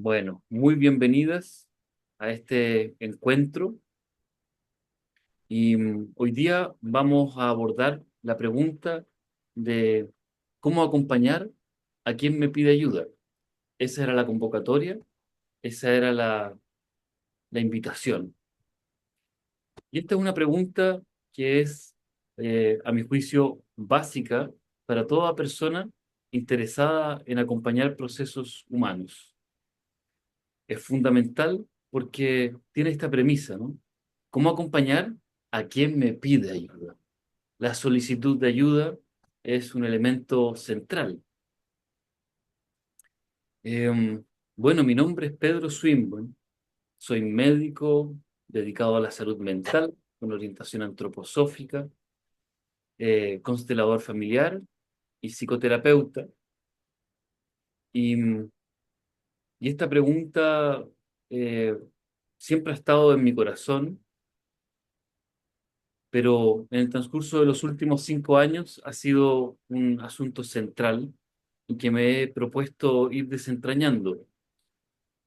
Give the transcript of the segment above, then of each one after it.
Bueno, muy bienvenidas a este encuentro y hoy día vamos a abordar la pregunta de cómo acompañar a quien me pide ayuda. Esa era la convocatoria, esa era la invitación. Y esta es una pregunta que es, a mi juicio, básica para toda persona interesada en acompañar procesos humanos. Es fundamental porque tiene esta premisa, ¿no? ¿Cómo acompañar a quien me pide ayuda? La solicitud de ayuda es un elemento central. Em, bueno, mi nombre es Pedro Swinburne, soy médico dedicado a la salud mental con orientación antroposófica, constelador familiar y psicoterapeuta. Y, y esta pregunta eh, siempre ha estado en mi corazón, pero en el transcurso de los últimos 5 años ha sido un asunto central y que me he propuesto ir desentrañando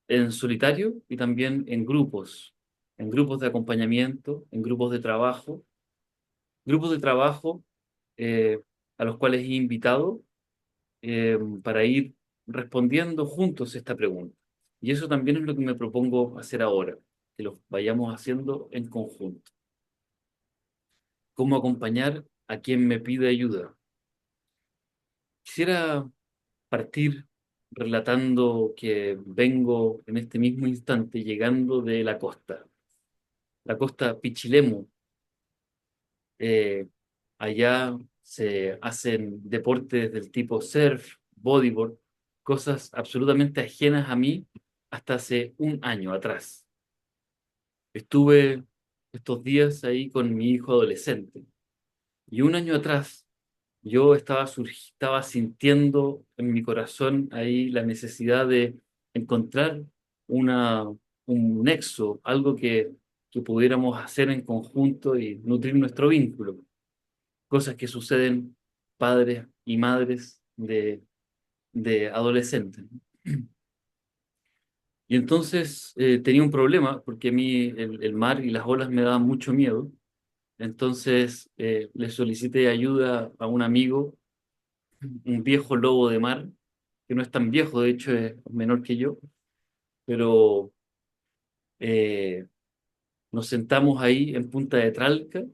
en solitario y también en grupos de acompañamiento, en grupos de trabajo eh, a los cuales he invitado para ir respondiendo juntos esta pregunta. Y eso también es lo que me propongo hacer ahora, que lo vayamos haciendo en conjunto. ¿Cómo acompañar a quien me pide ayuda? Quisiera partir relatando que vengo en este mismo instante llegando de la costa Pichilemu. Eh, Allá se hacen deportes del tipo surf, bodyboard, cosas absolutamente ajenas a mí hasta hace un año atrás. Estuve estos días ahí con mi hijo adolescente y un año atrás yo estaba sintiendo en mi corazón ahí la necesidad de encontrar una, un nexo, algo que pudiéramos hacer en conjunto y nutrir nuestro vínculo. Cosas que suceden padres y madres de adolescentes. Y entonces tenía un problema porque a mí el mar y las olas me daban mucho miedo. Entonces le solicité ayuda a un amigo, un viejo lobo de mar, que no es tan viejo, de hecho es menor que yo, pero eh, nos sentamos ahí en Punta de Tralca,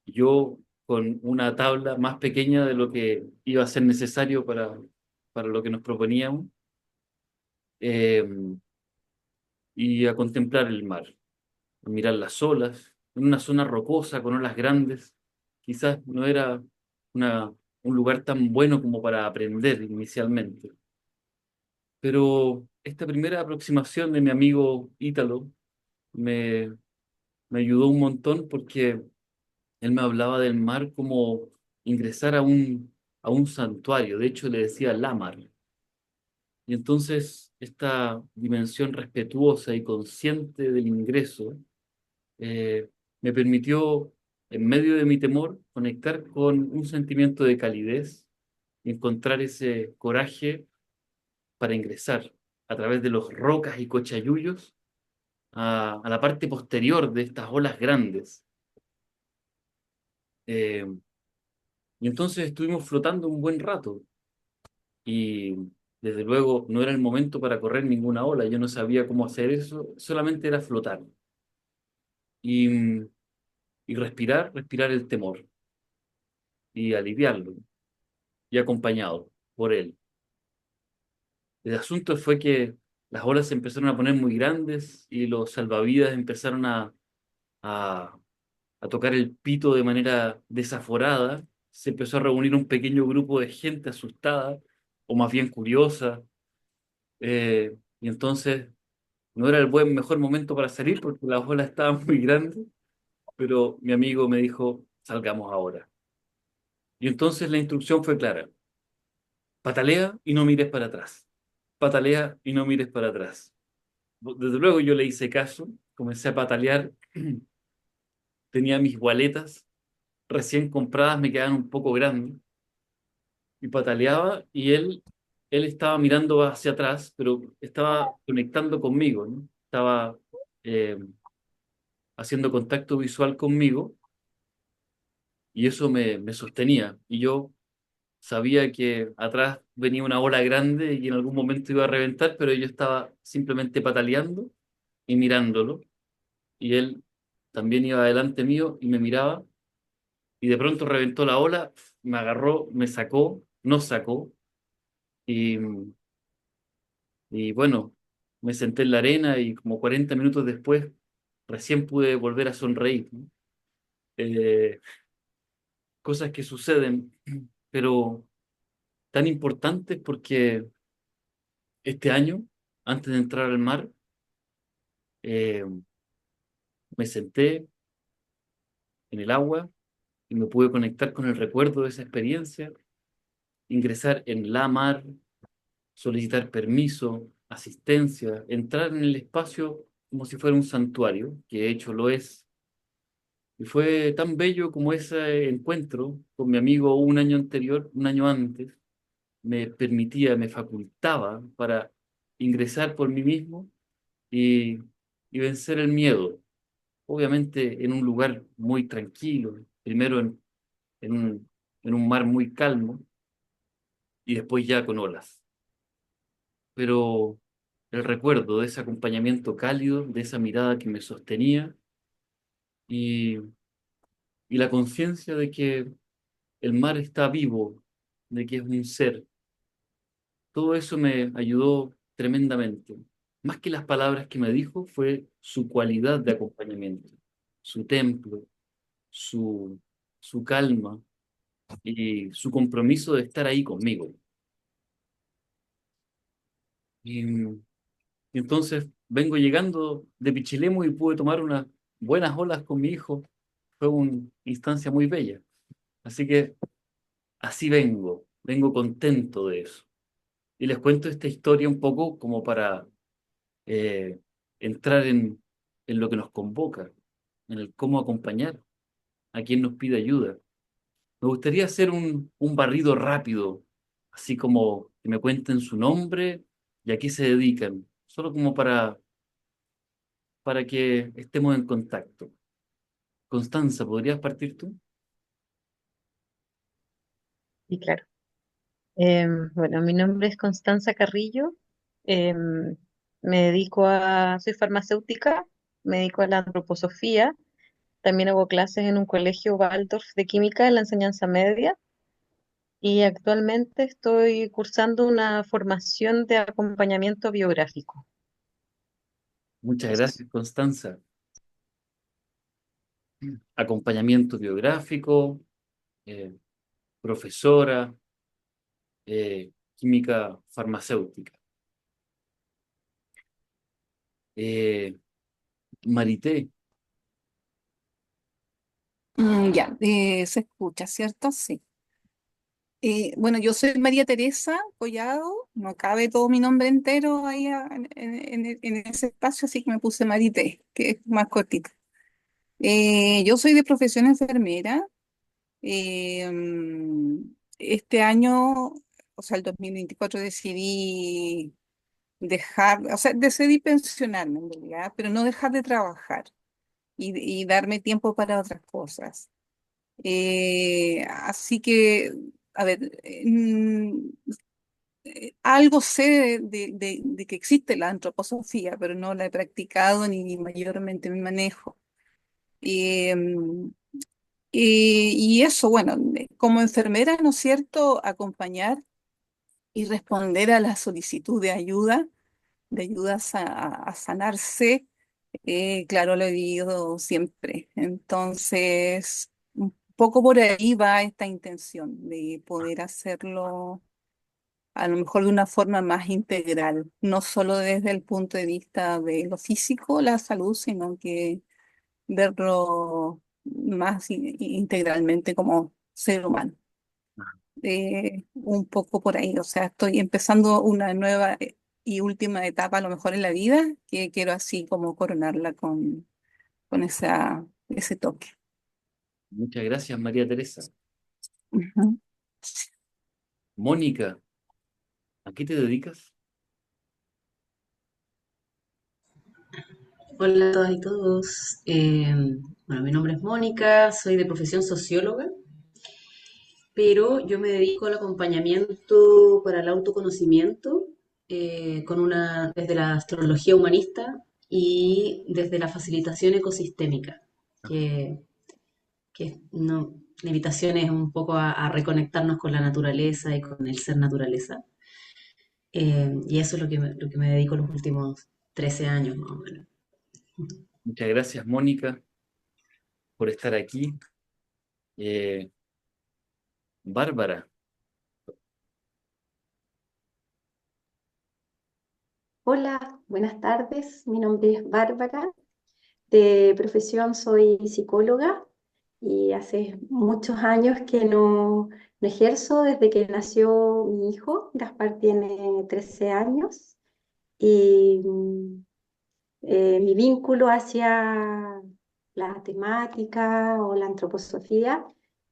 yo con una tabla más pequeña de lo que iba a ser necesario para lo que nos proponíamos, eh, y a contemplar el mar, a mirar las olas, en una zona rocosa con olas grandes. Quizás no era una, un lugar tan bueno como para aprender inicialmente. Pero esta primera aproximación de mi amigo Ítalo me, me ayudó un montón porque él me hablaba del mar como ingresar a un santuario. De hecho, le decía la mar. Y entonces esta dimensión respetuosa y consciente del ingreso eh, me permitió, en medio de mi temor, conectar con un sentimiento de calidez y encontrar ese coraje para ingresar a través de los rocas y cochayullos a la parte posterior de estas olas grandes. Eh, y entonces estuvimos flotando un buen rato y desde luego no era el momento para correr ninguna ola, yo no sabía cómo hacer eso, solamente era flotar y, y respirar el temor y aliviarlo y acompañado por él. El asunto fue que las olas se empezaron a poner muy grandes y los salvavidas empezaron a, a tocar el pito de manera desaforada. Se empezó a reunir un pequeño grupo de gente asustada o más bien curiosa. Y entonces no era el mejor momento para salir porque las olas estaban muy grandes, pero mi amigo me dijo, salgamos ahora. Y entonces la instrucción fue clara, patalea y no mires para atrás. Patalea y no mires para atrás. Desde luego yo le hice caso, comencé a patalear, tenía mis gualetas recién compradas, me quedaban un poco grandes, y pataleaba y él él estaba mirando hacia atrás, pero estaba conectando conmigo, ¿no? Estaba eh, haciendo contacto visual conmigo y eso me sostenía. Y yo sabía que atrás venía una ola grande y en algún momento iba a reventar, pero yo estaba simplemente pataleando y mirándolo. Y él también iba delante mío y me miraba. Y de pronto reventó la ola, me agarró, me sacó, nos sacó. Y, y bueno, me senté en la arena y como 40 minutos después recién pude volver a sonreír, ¿no? Eh, Cosas que suceden, pero tan importantes porque este año, antes de entrar al mar, eh, me senté en el agua y me pude conectar con el recuerdo de esa experiencia, ingresar en la mar, solicitar permiso, asistencia, entrar en el espacio como si fuera un santuario, que de hecho lo es. Y fue tan bello como ese encuentro con mi amigo un año anterior, un año antes, me permitía, me facultaba para ingresar por mí mismo y, y vencer el miedo. Obviamente en un lugar muy tranquilo, primero en en un mar muy calmo y después ya con olas. Pero el recuerdo de ese acompañamiento cálido, de esa mirada que me sostenía y, y la conciencia de que el mar está vivo, de que es un ser, todo eso me ayudó tremendamente. Más que las palabras que me dijo, fue su cualidad de acompañamiento, su templo, su, su calma y su compromiso de estar ahí conmigo. Y, y entonces vengo llegando de Pichilemu y pude tomar unas buenas olas con mi hijo. Fue una instancia muy bella. Así que así vengo, vengo contento de eso. Y les cuento esta historia un poco como para eh, entrar en lo que nos convoca, en el cómo acompañar a quien nos pide ayuda. Me gustaría hacer un barrido rápido, así como que me cuenten su nombre y a qué se dedican, solo como para que estemos en contacto. Constanza, ¿podrías partir tú? Y claro. Bueno, mi nombre es Constanza Carrillo. Em, soy farmacéutica, me dedico a la antroposofía. También hago clases en un colegio Waldorf de química en la enseñanza media. Y actualmente estoy cursando una formación de acompañamiento biográfico. Muchas Eso. gracias, Constanza. Acompañamiento biográfico, eh, profesora, química farmacéutica. Eh, Marité, Ya, se escucha, ¿cierto? Sí. Bueno, yo soy María Teresa Collado, no cabe todo mi nombre entero ahí en ese espacio, así que me puse Marité, que es más cortito. Yo soy de profesión enfermera. Este año, o sea, el 2024 decidí o sea, decidí pensionarme en realidad, pero no dejar de trabajar y darme tiempo para otras cosas. Así que, a ver, algo sé de que existe la antroposofía, pero no la he practicado ni mayormente me manejo. Eh, mm, y eso, bueno, como enfermera, ¿no es cierto?, acompañar y responder a la solicitud de ayuda a sanarse. Claro, lo he vivido siempre. Entonces, un poco por ahí va esta intención de poder hacerlo a lo mejor de una forma más integral, no solo desde el punto de vista de lo físico, la salud, sino que verlo más integralmente como ser humano. Un poco por ahí, o sea, estoy empezando una nueva y última etapa a lo mejor en la vida que quiero así como coronarla con ese toque. muchas gracias, María Teresa. Ujú. Mónica, ¿A qué te dedicas? Hola a todas y todos. Bueno, mi nombre es Mónica, soy de profesión socióloga, pero yo me dedico al acompañamiento para el autoconocimiento desde la astrología humanista y desde la facilitación ecosistémica, que, que la invitación es un poco a reconectarnos con la naturaleza y con el ser naturaleza. Y eso es lo que me dedico los últimos 13 años más o menos. Muchas gracias, Mónica, por estar aquí. Eh, Bárbara, Hola, buenas tardes. Mi nombre es Bárbara. De profesión soy psicóloga y hace muchos años que no ejerzo desde que nació mi hijo. Gaspar tiene 13 años y mi vínculo hacia la temática o la antroposofía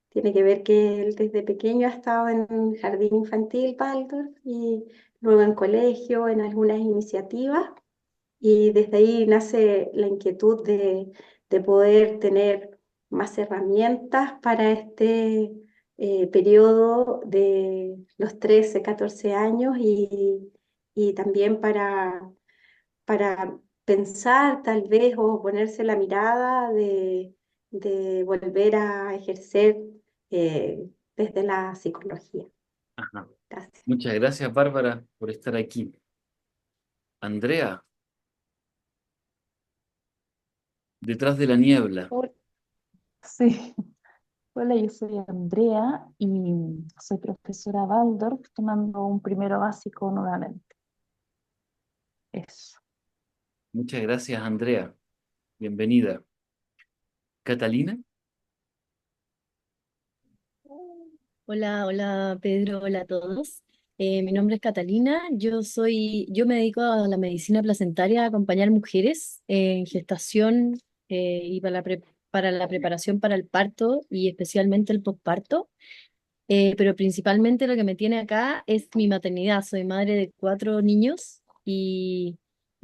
tiene que ver que él desde pequeño ha estado en jardín infantil Waldorf y luego en colegio, en algunas iniciativas. Y desde ahí nace la inquietud de poder tener más herramientas para este periodo de los 13 14 años y también para pensar tal vez o ponerse la mirada de volver a ejercer desde la psicología. ajá. Gracias. Muchas gracias, Bárbara, por estar aquí. Andrea, detrás de la niebla. Hol- Sí, hola, yo soy Andrea y soy profesora Waldorf tomando un primero básico nuevamente. Eso. Muchas gracias, Andrea. Bienvenida. Catalina, Hola, hola Pedro, hola a todos. Mi nombre es Catalina, yo me dedico a la medicina placentaria, a acompañar mujeres en gestación y para la preparación para el parto y especialmente el posparto. Pero principalmente lo que me tiene acá es mi maternidad. Soy madre de 4 niños y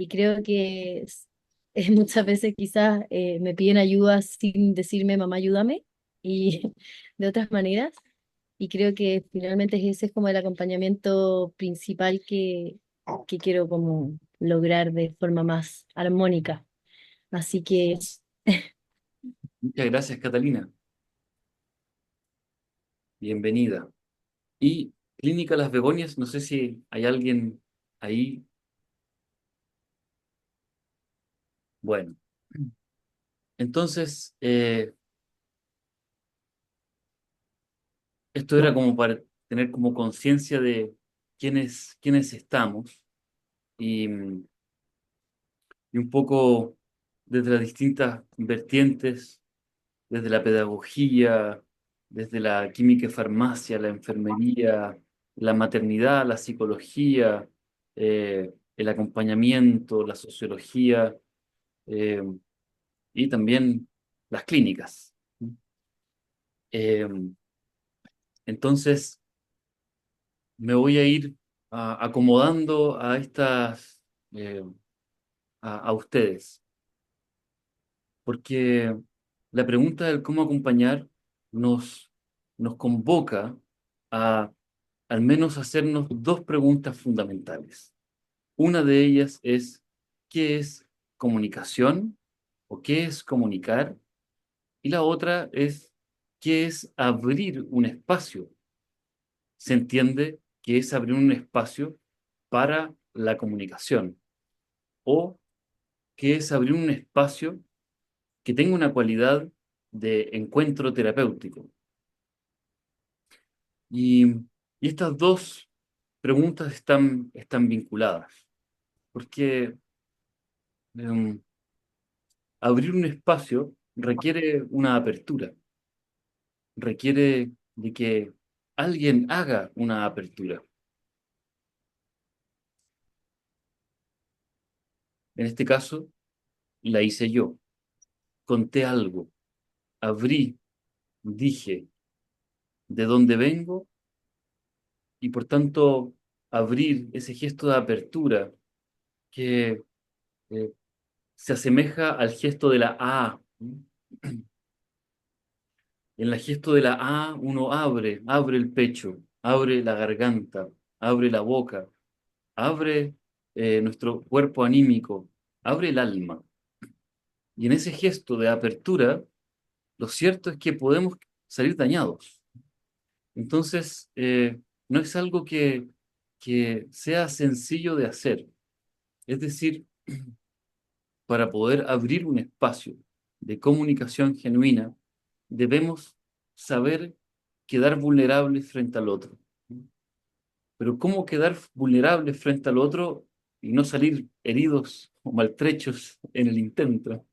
creo que muchas veces quizás me piden ayuda sin decirme mamá, ayúdame y de otras maneras. Y creo que finalmente ese es como el acompañamiento principal que quiero como lograr de forma más armónica. Así que muchas gracias, Catalina. Bienvenida. Y Clínica Las Begonias, no sé si hay alguien ahí. Bueno, entonces, esto era como para tener como conciencia de quiénes estamos y, y un poco desde las distintas vertientes, desde la pedagogía, desde la química y farmacia, la enfermería, la maternidad, la psicología, el acompañamiento, la sociología, eh, y también las clínicas. Eh, entonces, me voy a ir acomodando a eh, a ustedes, porque la pregunta del cómo acompañar nos, nos convoca a al menos hacernos dos preguntas fundamentales. Una de ellas es, ¿qué es comunicación o qué es comunicar? Y la otra es, ¿qué es abrir un espacio? Se entiende que es abrir un espacio para la comunicación o que es abrir un espacio que tenga una cualidad de encuentro terapéutico. Y, y estas dos preguntas están vinculadas, porque em, abrir un espacio requiere una apertura, requiere de que alguien haga una apertura. En este caso, la hice yo. Conté algo, abrí, dije de dónde vengo y por tanto abrir, ese gesto de apertura que eh, se asemeja al gesto de la A. En el gesto de la A uno abre el pecho, abre la garganta, abre la boca, abre nuestro cuerpo anímico, abre el alma. Y en ese gesto de apertura, lo cierto es que podemos salir dañados. Entonces, no es algo que sea sencillo de hacer. Es decir, para poder abrir un espacio de comunicación genuina, debemos saber quedar vulnerables frente al otro. Pero ¿cómo quedar vulnerables frente al otro y no salir heridos o maltrechos en el intento?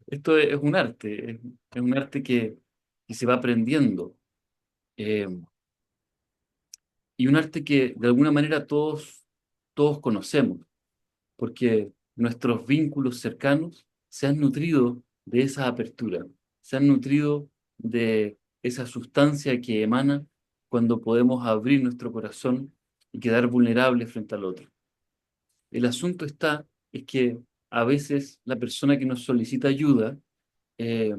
Esto es un arte, es un arte que se va aprendiendo. eh, y un arte que de alguna manera todos conocemos, porque nuestros vínculos cercanos se han nutrido de esa apertura, se han nutrido de esa sustancia que emana cuando podemos abrir nuestro corazón y quedar vulnerables frente al otro. El asunto es que a veces la persona que nos solicita ayuda eh,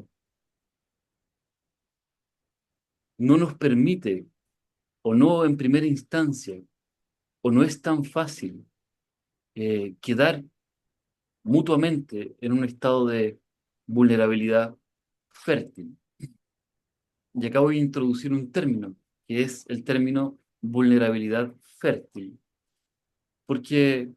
no nos permite, o no en primera instancia, o no es tan fácil quedar mutuamente en un estado de vulnerabilidad fértil. Y acá voy a introducir un término, que es el término vulnerabilidad fértil, porque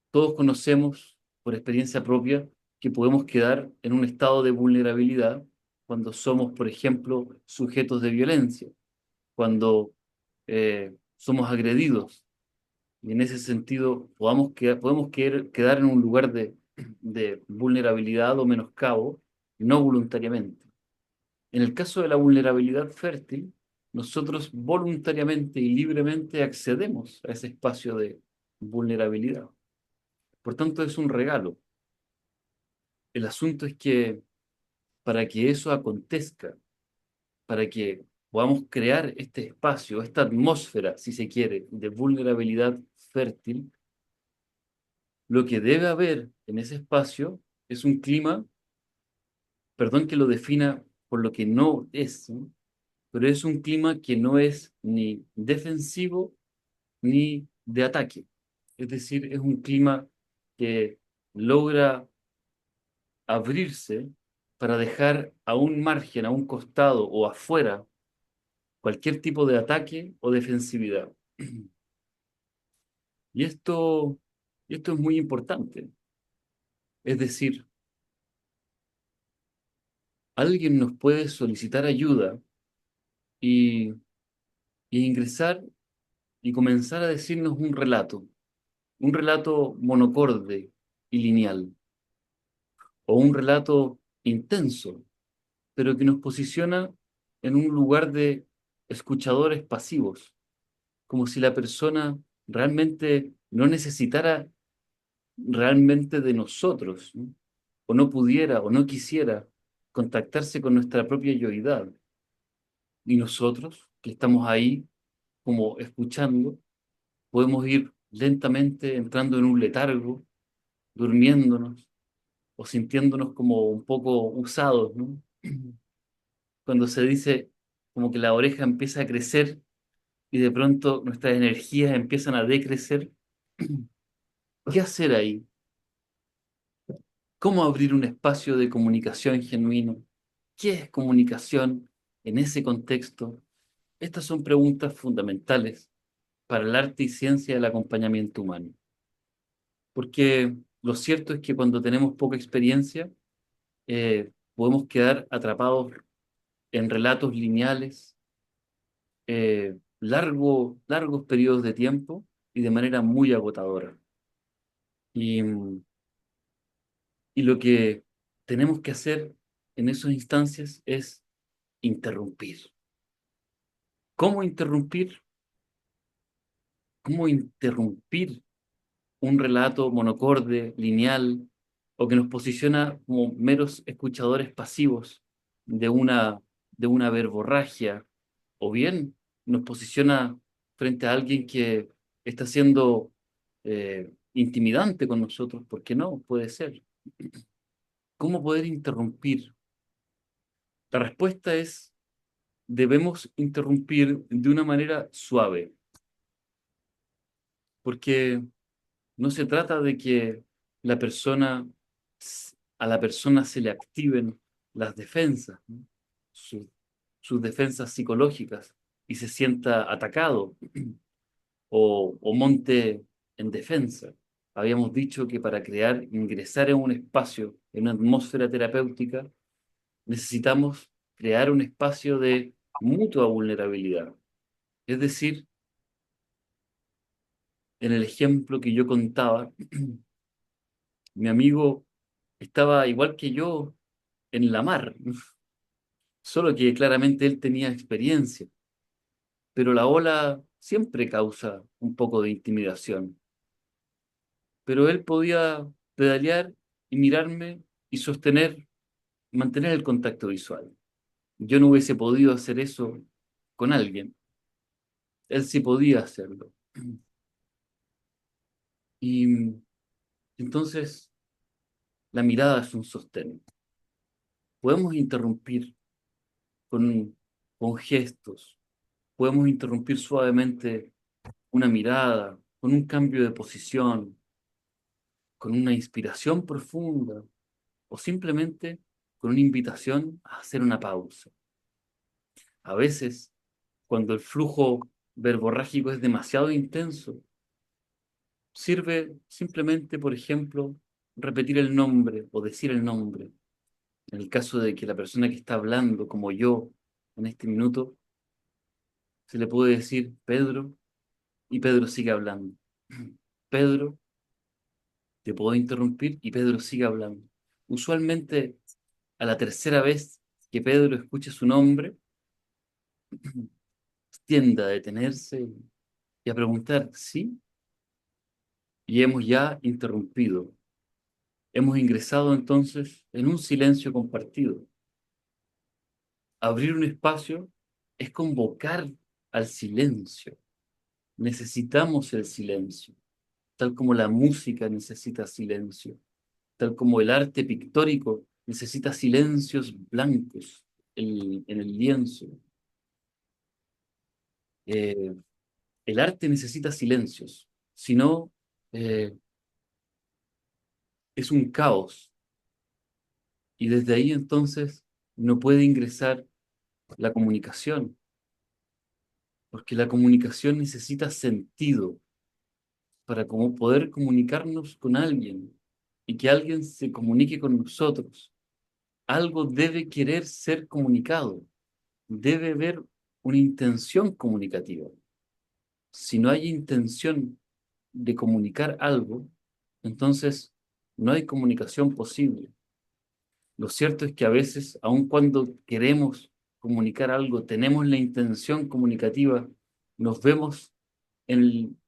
todos conocemos por experiencia propia que podemos quedar en un estado de vulnerabilidad cuando somos, por ejemplo, sujetos de violencia, cuando somos agredidos. Y en ese sentido quedar en un lugar de vulnerabilidad o menoscabo, no voluntariamente. En el caso de la vulnerabilidad fértil, nosotros voluntariamente y libremente accedemos a ese espacio de vulnerabilidad. Por tanto, es un regalo. El asunto es que para que eso acontezca, para que podamos crear este espacio, esta atmósfera, si se quiere, de vulnerabilidad fértil, lo que debe haber en ese espacio es un clima, perdón que lo defina por lo que no es, ¿no? Pero es un clima que no es ni defensivo ni de ataque. Es decir, es un clima que logra abrirse para dejar a un margen, a un costado o afuera cualquier tipo de ataque o defensividad. Y esto es muy importante. Es decir, alguien nos puede solicitar ayuda y, y ingresar y comenzar a decirnos un relato monocorde y lineal, o un relato intenso, pero que nos posiciona en un lugar de escuchadores pasivos, como si la persona realmente no necesitara realmente de nosotros, ¿no? O no pudiera o no quisiera contactarse con nuestra propia yoidad. Y nosotros, que estamos ahí como escuchando, podemos ir lentamente entrando en un letargo, durmiéndonos o sintiéndonos como un poco usados, ¿no? Cuando se dice como que la oreja empieza a crecer y de pronto nuestras energías empiezan a decrecer. ¿Qué hacer ahí? ¿Cómo abrir un espacio de comunicación genuino? ¿Qué es comunicación en ese contexto? Estas son preguntas fundamentales para el arte y ciencia del acompañamiento humano. Porque lo cierto es que cuando tenemos poca experiencia, podemos quedar atrapados en relatos lineales, largos periodos de tiempo y de manera muy agotadora. Y, y lo que tenemos que hacer en esas instancias es interrumpir. ¿Cómo interrumpir? ¿Cómo interrumpir un relato monocorde, lineal, o que nos posiciona como meros escuchadores pasivos de de una verborragia, o bien nos posiciona frente a alguien que está siendo intimidante con nosotros, ¿por qué no? Puede ser. ¿Cómo poder interrumpir? La respuesta es, debemos interrumpir de una manera suave, porque no se trata de que la persona, a la persona se le activen las defensas, ¿no? Su- sus defensas psicológicas y se sienta atacado o monte en defensa. Habíamos dicho que para ingresar en un espacio, en una atmósfera terapéutica, necesitamos crear un espacio de mutua vulnerabilidad. Es decir, en el ejemplo que yo contaba, mi amigo estaba igual que yo en la mar, solo que claramente él tenía experiencia, pero la ola siempre causa un poco de intimidación. Pero él podía pedalear y mirarme y mantener el contacto visual. Yo no hubiese podido hacer eso con alguien, él sí podía hacerlo. Y entonces la mirada es un sostén. Podemos interrumpir con, con gestos, podemos interrumpir suavemente una mirada, con un cambio de posición, con una inspiración profunda o simplemente con una invitación a hacer una pausa. A veces, cuando el flujo verborrágico es demasiado intenso, sirve simplemente, por ejemplo, repetir el nombre o decir el nombre. En el caso de que la persona que está hablando, como yo, en este minuto, se le puede decir Pedro y Pedro sigue hablando. Pedro, te puedo interrumpir y Pedro sigue hablando. Usualmente, a la tercera vez que Pedro escuche su nombre, tiende a detenerse y a preguntar, ¿sí? Y hemos ya interrumpido. Hemos ingresado entonces en un silencio compartido. Abrir un espacio es convocar al silencio. Necesitamos el silencio, tal como la música necesita silencio, tal como el arte pictórico necesita silencios blancos en el lienzo. Eh, el arte necesita silencios, si no, eh, es un caos. Y desde ahí entonces no puede ingresar la comunicación, porque la comunicación necesita sentido para poder comunicarnos con alguien y que alguien se comunique con nosotros. Algo debe querer ser comunicado, debe haber una intención comunicativa. Si no hay intención de comunicar algo, entonces no hay comunicación posible. Lo cierto es que a veces, aun cuando queremos comunicar algo, tenemos la intención comunicativa, nos vemos en,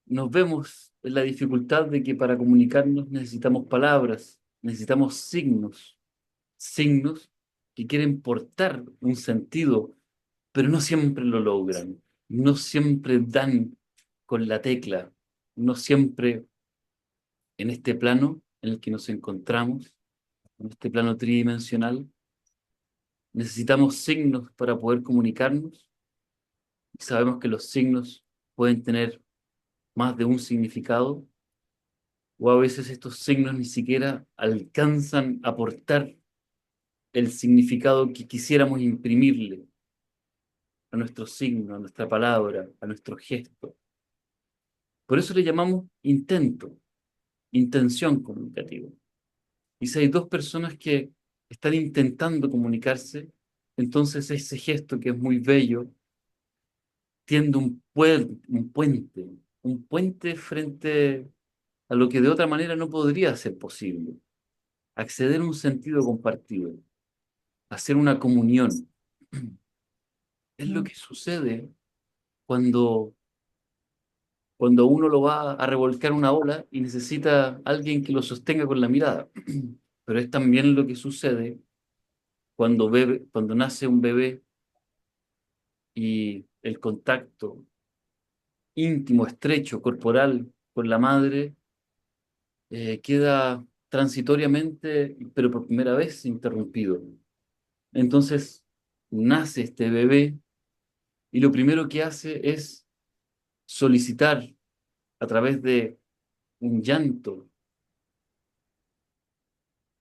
nos vemos en la dificultad de que para comunicarnos necesitamos palabras, necesitamos signos que quieren portar un sentido, pero no siempre lo logran, no siempre dan con la tecla, no siempre en este plano en el que nos encontramos, en este plano tridimensional, necesitamos signos para poder comunicarnos y sabemos que los signos pueden tener más de un significado o a veces estos signos ni siquiera alcanzan a aportar el significado que quisiéramos imprimirle a nuestro signo, a nuestra palabra, a nuestro gesto. Por eso le llamamos intento, intención comunicativa. Y si hay dos personas que están intentando comunicarse, entonces ese gesto que es muy bello tiende un puente frente a lo que de otra manera no podría ser posible, acceder a un sentido compartido, hacer una comunión. Es lo Mm. que sucede cuando, cuando uno lo va a revolcar una ola y necesita alguien que lo sostenga con la mirada. Pero es también lo que sucede cuando nace un bebé y el contacto íntimo, estrecho, corporal con la madre, queda transitoriamente, pero por primera vez, interrumpido. Entonces nace este bebé y lo primero que hace es solicitar a través de un llanto,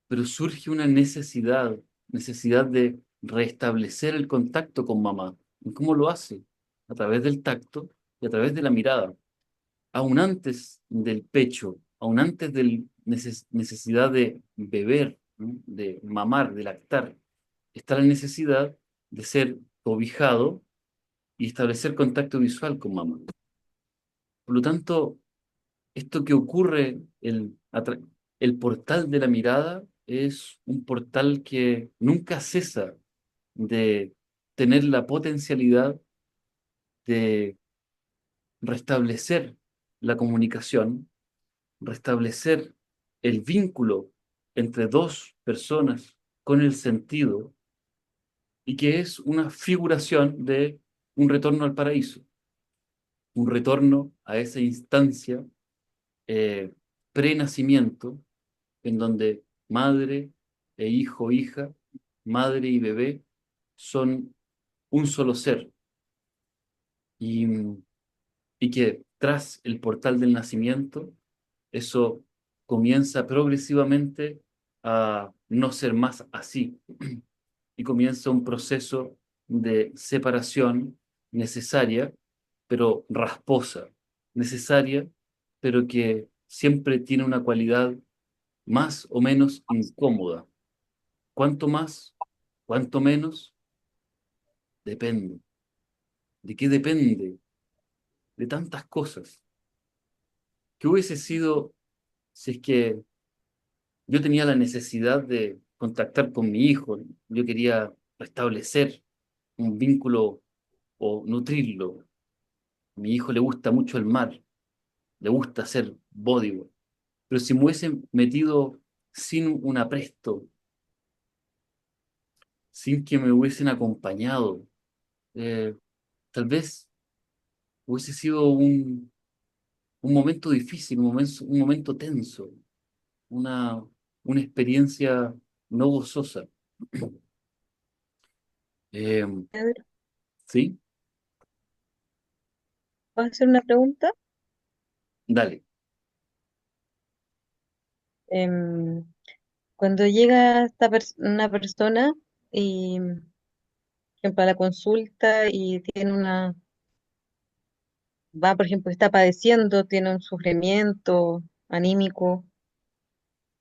pero surge una necesidad de restablecer el contacto con mamá. ¿Y cómo lo hace? A través del tacto y a través de la mirada. Aún antes del pecho, aún antes de la necesidad de beber, ¿no? De mamar, de lactar, está la necesidad de ser cobijado y establecer contacto visual con mamá. Por lo tanto, esto que ocurre, el portal de la mirada, es un portal que nunca cesa de tener la potencialidad de restablecer la comunicación, restablecer el vínculo entre dos personas con el sentido, y que es una figuración de un retorno al paraíso, un retorno a esa instancia eh, pre-nacimiento, en donde madre e hijo, hija, madre y bebé son un solo ser, y, y que tras el portal del nacimiento, eso comienza progresivamente a no ser más así, y comienza un proceso de separación necesaria, pero rasposa, necesaria, pero que siempre tiene una cualidad más o menos incómoda. ¿Cuánto más? ¿Cuánto menos? Depende. ¿De qué depende? De tantas cosas. ¿Qué hubiese sido si es que yo tenía la necesidad de contactar con mi hijo? Yo quería restablecer un vínculo o nutrirlo. A mi hijo le gusta mucho el mar, le gusta hacer bodyboard. Pero si me hubiesen metido sin un apresto, sin que me hubiesen acompañado, eh, tal vez hubiese sido un momento difícil, un momento tenso, una, una experiencia no gozosa. Eh, Pedro, ¿Sí? ¿vas a hacer una pregunta? Dale. Em, Cuando llega una persona y, por ejemplo, a la consulta y tiene por ejemplo, está padeciendo, tiene un sufrimiento anímico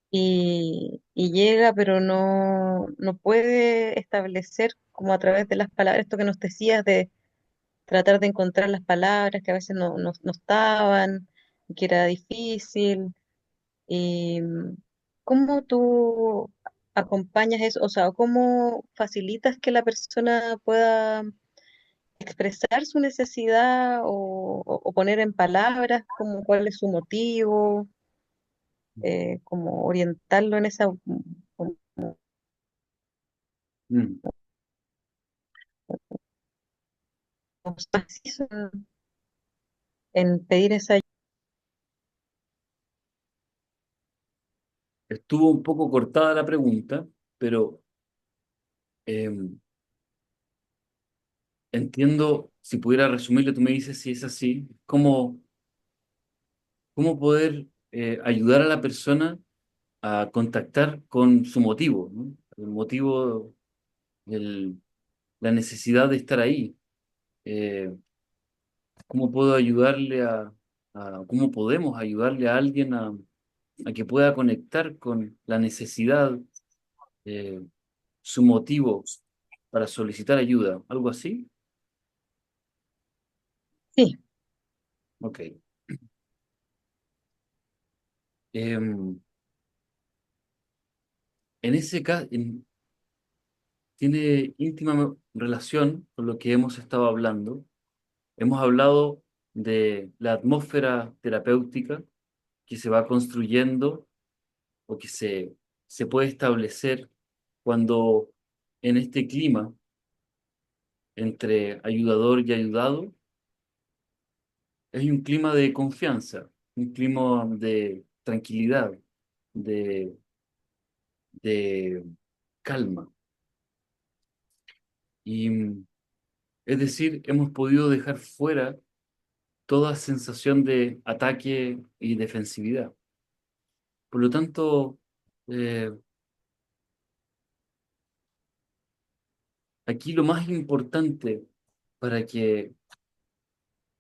y llega, pero no puede establecer como a través de las palabras, esto que nos decías de tratar de encontrar las palabras que a veces no estaban, que era difícil. Y ¿cómo tú acompañas eso? O sea, ¿cómo facilitas que la persona pueda expresar su necesidad o poner en palabras como cuál es su motivo, como orientarlo en esa, como Mm. preciso en pedir esa ayuda? Estuvo un poco cortada la pregunta, pero em, entiendo, si pudiera resumirlo, tú me dices si es así, cómo poder ayudar a la persona a contactar con su motivo, ¿no? El motivo, el- la necesidad de estar ahí. Eh, ¿Cómo puedo ayudarle cómo podemos ayudarle a alguien a que pueda conectar con la necesidad, eh, su motivo para solicitar ayuda? ¿Algo así? Sí, Ok. Em, en ese caso, tiene íntima relación con lo que hemos estado hablando. Hemos hablado de la atmósfera terapéutica que se va construyendo o que se puede establecer cuando en este clima entre ayudador y ayudado hay un clima de confianza, un clima de tranquilidad, de, de calma. Y es decir, hemos podido dejar fuera toda sensación de ataque y defensividad. Por lo tanto, eh, aquí lo más importante para que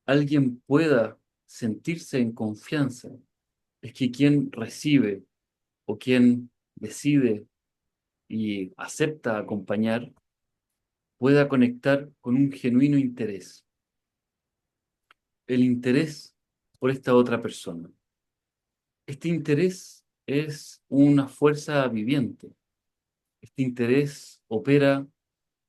alguien pueda sentirse en confianza es que quien recibe o quien decide y acepta acompañar pueda conectar con un genuino interés, el interés por esta otra persona. Este interés es una fuerza viviente. Este interés opera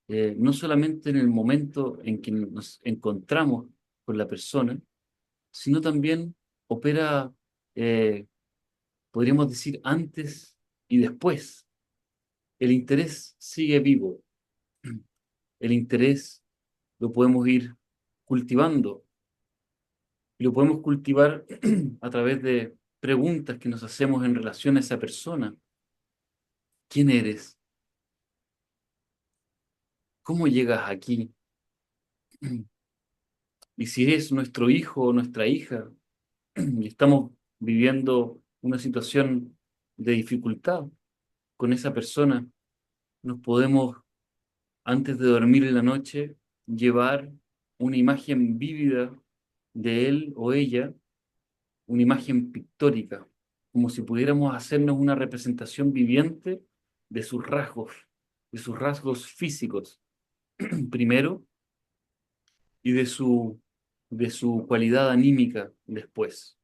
no solamente en el momento en que nos encontramos con la persona, sino también opera, eh, podríamos decir, antes y después. El interés sigue vivo. El interés lo podemos ir cultivando y lo podemos cultivar a través de preguntas que nos hacemos en relación a esa persona. ¿Quién eres? ¿Cómo llegas aquí? Y si es nuestro hijo o nuestra hija y estamos viviendo una situación de dificultad con esa persona, nos podemos, antes de dormir en la noche, llevar una imagen vívida de él o ella, una imagen pictórica, como si pudiéramos hacernos una representación viviente de sus rasgos físicos, primero, y de su cualidad anímica después.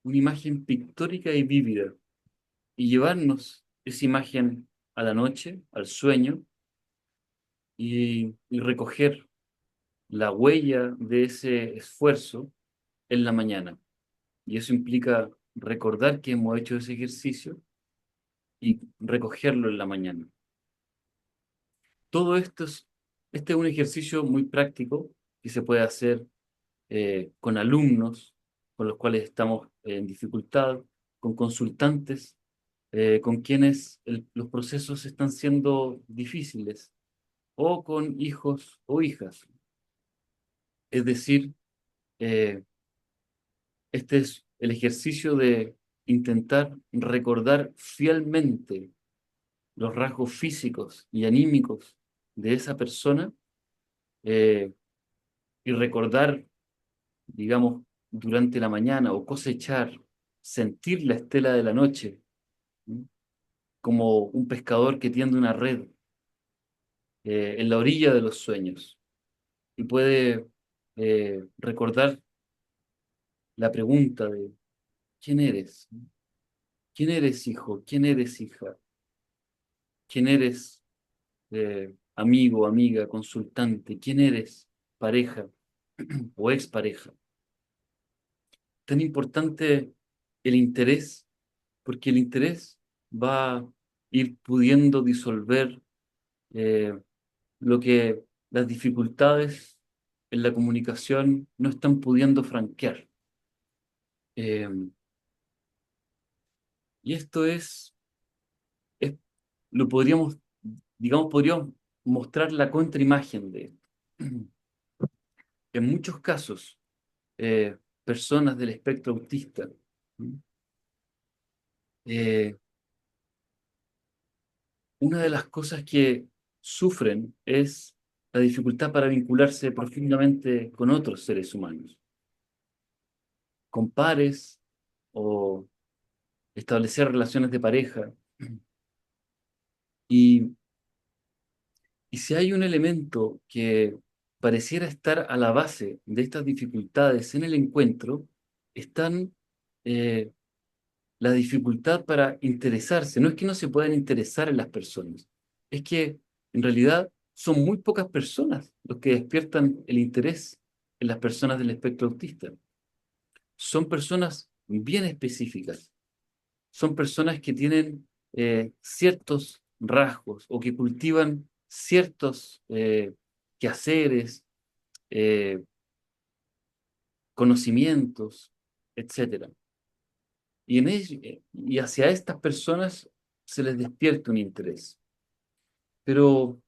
Una imagen pictórica y vívida, y llevarnos esa imagen a la noche, al sueño, y recoger la huella de ese esfuerzo en la mañana. Y eso implica recordar que hemos hecho ese ejercicio y recogerlo en la mañana. Todo esto este es un ejercicio muy práctico que se puede hacer con alumnos con los cuales estamos en dificultad, con consultantes, con quienes los procesos están siendo difíciles, o con hijos o hijas. Es decir, eh, este es el ejercicio de intentar recordar fielmente los rasgos físicos y anímicos de esa persona, eh, y recordar, digamos, durante la mañana o cosechar, sentir la estela de la noche, ¿sí? Como un pescador que tiende una red en la orilla de los sueños y puede recordar la pregunta de ¿quién eres? ¿Quién eres, hijo? ¿Quién eres, hija? ¿Quién eres, amigo, amiga, consultante? ¿Quién eres, pareja o expareja? Tan importante el interés, porque el interés va a ir pudiendo disolver eh, lo que las dificultades en la comunicación no están pudiendo franquear. Eh, y esto es, lo podríamos, digamos, podríamos mostrar la contraimagen de esto. En muchos casos, personas del espectro autista, eh, una de las cosas que sufren es la dificultad para vincularse profundamente con otros seres humanos, con pares o establecer relaciones de pareja. Y, y si hay un elemento que pareciera estar a la base de estas dificultades en el encuentro, están la dificultad para interesarse. No es que no se puedan interesar en las personas, es que en realidad son muy pocas personas los que despiertan el interés en las personas del espectro autista. Son personas bien específicas, son personas que tienen ciertos rasgos o que cultivan ciertos quehaceres, eh, conocimientos, etcétera. Y hacia estas personas se les despierta un interés. Pero,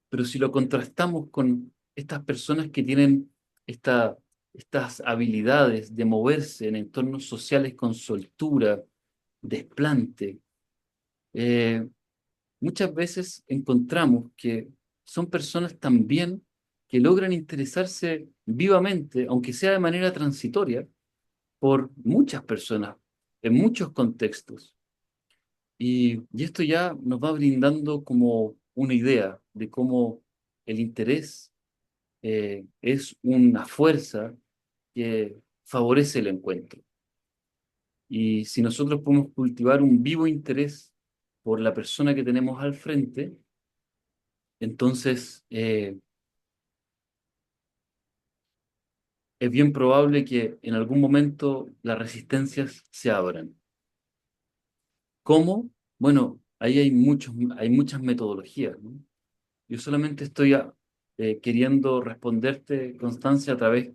pero si lo contrastamos con estas personas que tienen estas habilidades de moverse en entornos sociales con soltura, desplante, eh, muchas veces encontramos que son personas también que logran interesarse vivamente, aunque sea de manera transitoria, por muchas personas, en muchos contextos. Y esto ya nos va brindando como una idea de cómo el interés es una fuerza que favorece el encuentro. Y si nosotros podemos cultivar un vivo interés por la persona que tenemos al frente, entonces es bien probable que en algún momento las resistencias se abran. ¿Cómo? Bueno, ahí hay muchas metodologías, ¿no? Yo solamente estoy queriendo responderte, Constancia, a través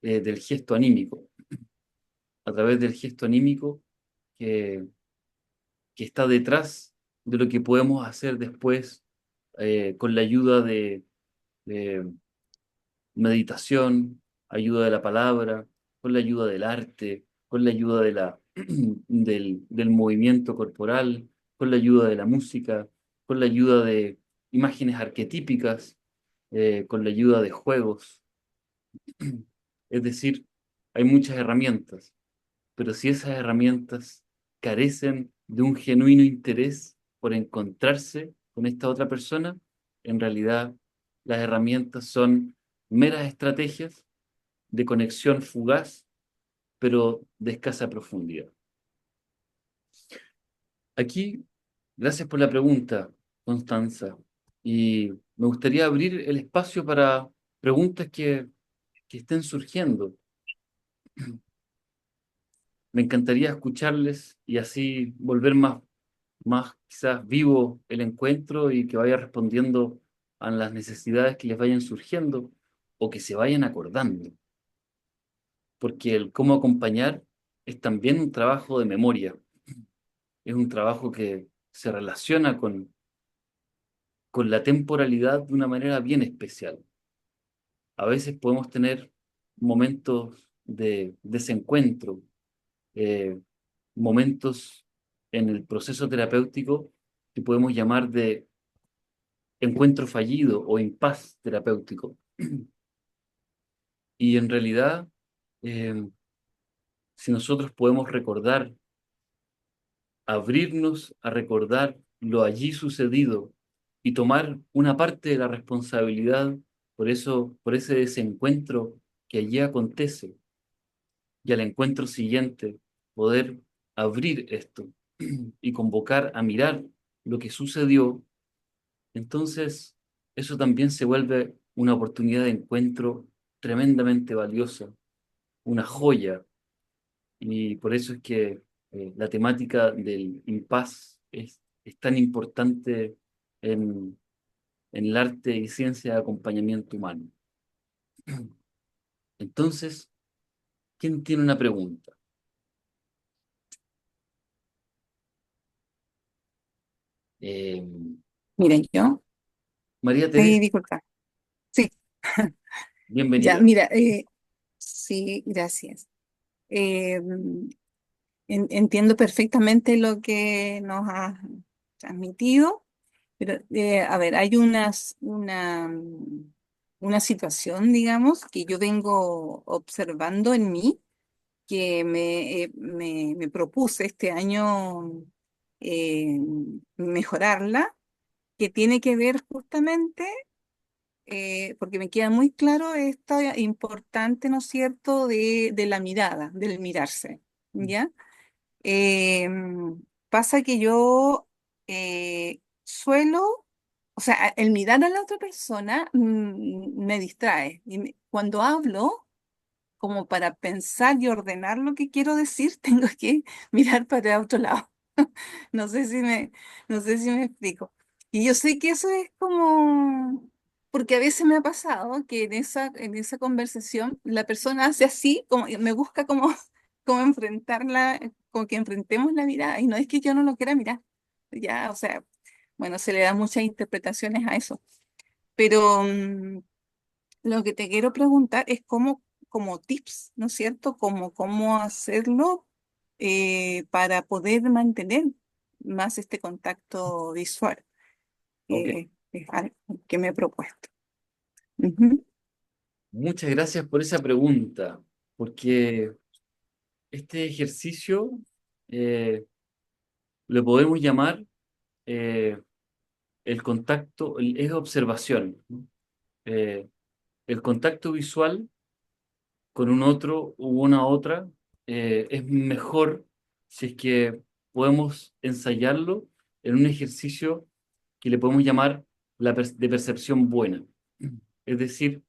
del gesto anímico, a través del gesto anímico que, que está detrás de lo que podemos hacer después con la ayuda de meditación, ayuda de la palabra, con la ayuda del arte, con la ayuda del movimiento corporal, con la ayuda de la música, con la ayuda de imágenes arquetípicas, con la ayuda de juegos. Es decir, hay muchas herramientas, pero si esas herramientas carecen de un genuino interés por encontrarse con esta otra persona, en realidad las herramientas son meras estrategias de conexión fugaz, pero de escasa profundidad. Aquí, gracias por la pregunta, Constanza, y me gustaría abrir el espacio para preguntas que estén surgiendo. Me encantaría escucharles y así volver más quizás vivo el encuentro y que vaya respondiendo a las necesidades que les vayan surgiendo o que se vayan acordando. Porque el cómo acompañar es también un trabajo de memoria, es un trabajo que se relaciona con la temporalidad de una manera bien especial. A veces podemos tener momentos de desencuentro, eh, momentos en el proceso terapéutico que podemos llamar de encuentro fallido o impas terapéutico. Y en realidad, eh, si nosotros podemos recordar, abrirnos a recordar lo allí sucedido y tomar una parte de la responsabilidad por eso, por ese desencuentro que allí acontece, y al encuentro siguiente poder abrir esto y convocar a mirar lo que sucedió, entonces eso también se vuelve una oportunidad de encuentro tremendamente valiosa, una joya, y por eso es que la temática del impas es tan importante en, en el arte y ciencia de acompañamiento humano. Entonces, ¿quién tiene una pregunta? Eh, Miren, yo. María Teresa, Disculpa. Sí, ya, bienvenida. mira, sí, gracias. Eh, entiendo perfectamente lo que nos has transmitido, pero a ver, hay una situación, digamos, que yo vengo observando en mí, que me propuse este año eh, mejorarla, que tiene que ver justamente, porque me queda muy claro esto importante, ¿no es cierto?, de la mirada, del mirarse, ¿ya? Pasa que yo suelo, o sea, el mirar a la otra persona me distrae. Cuando hablo, como para pensar y ordenar lo que quiero decir, tengo que mirar para otro lado. No sé si me explico. Y yo sé que eso es como porque a veces me ha pasado que en esa conversación la persona hace así, como me busca como, como enfrentarla, como que enfrentemos la mirada, y no es que yo no lo quiera mirar, ya, o sea, bueno, se le dan muchas interpretaciones a eso, pero lo que te quiero preguntar es cómo, como tips, ¿no es cierto? Cómo hacerlo para poder mantener más este contacto visual, Ok, que es algo que me he propuesto. Ujú. muchas gracias por esa pregunta, porque este ejercicio eh, lo podemos llamar eh, el contacto, es observación, ¿no? Eh, el contacto visual con un otro u una otra es mejor si es que podemos ensayarlo en un ejercicio que le podemos llamar de percepción buena. Es decir,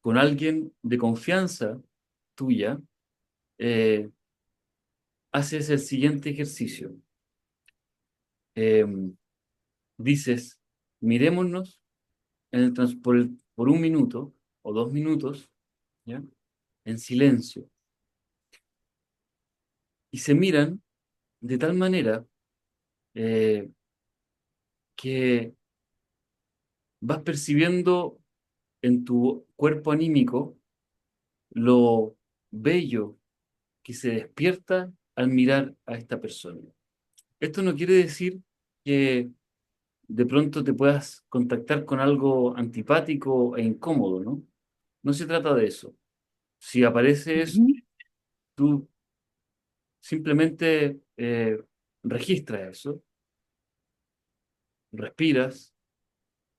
con alguien de confianza tuya, eh, haces el siguiente ejercicio. Eh, Dices, mirémonos por un minuto o 2 minutos, ¿ya? En silencio. Y se miran de tal manera eh, que vas percibiendo en tu cuerpo anímico lo bello que se despierta al mirar a esta persona. Esto no quiere decir que de pronto te puedas contactar con algo antipático e incómodo, ¿no? No se trata de eso. Si aparece eso, Ujú. tú simplemente registras eso, respiras,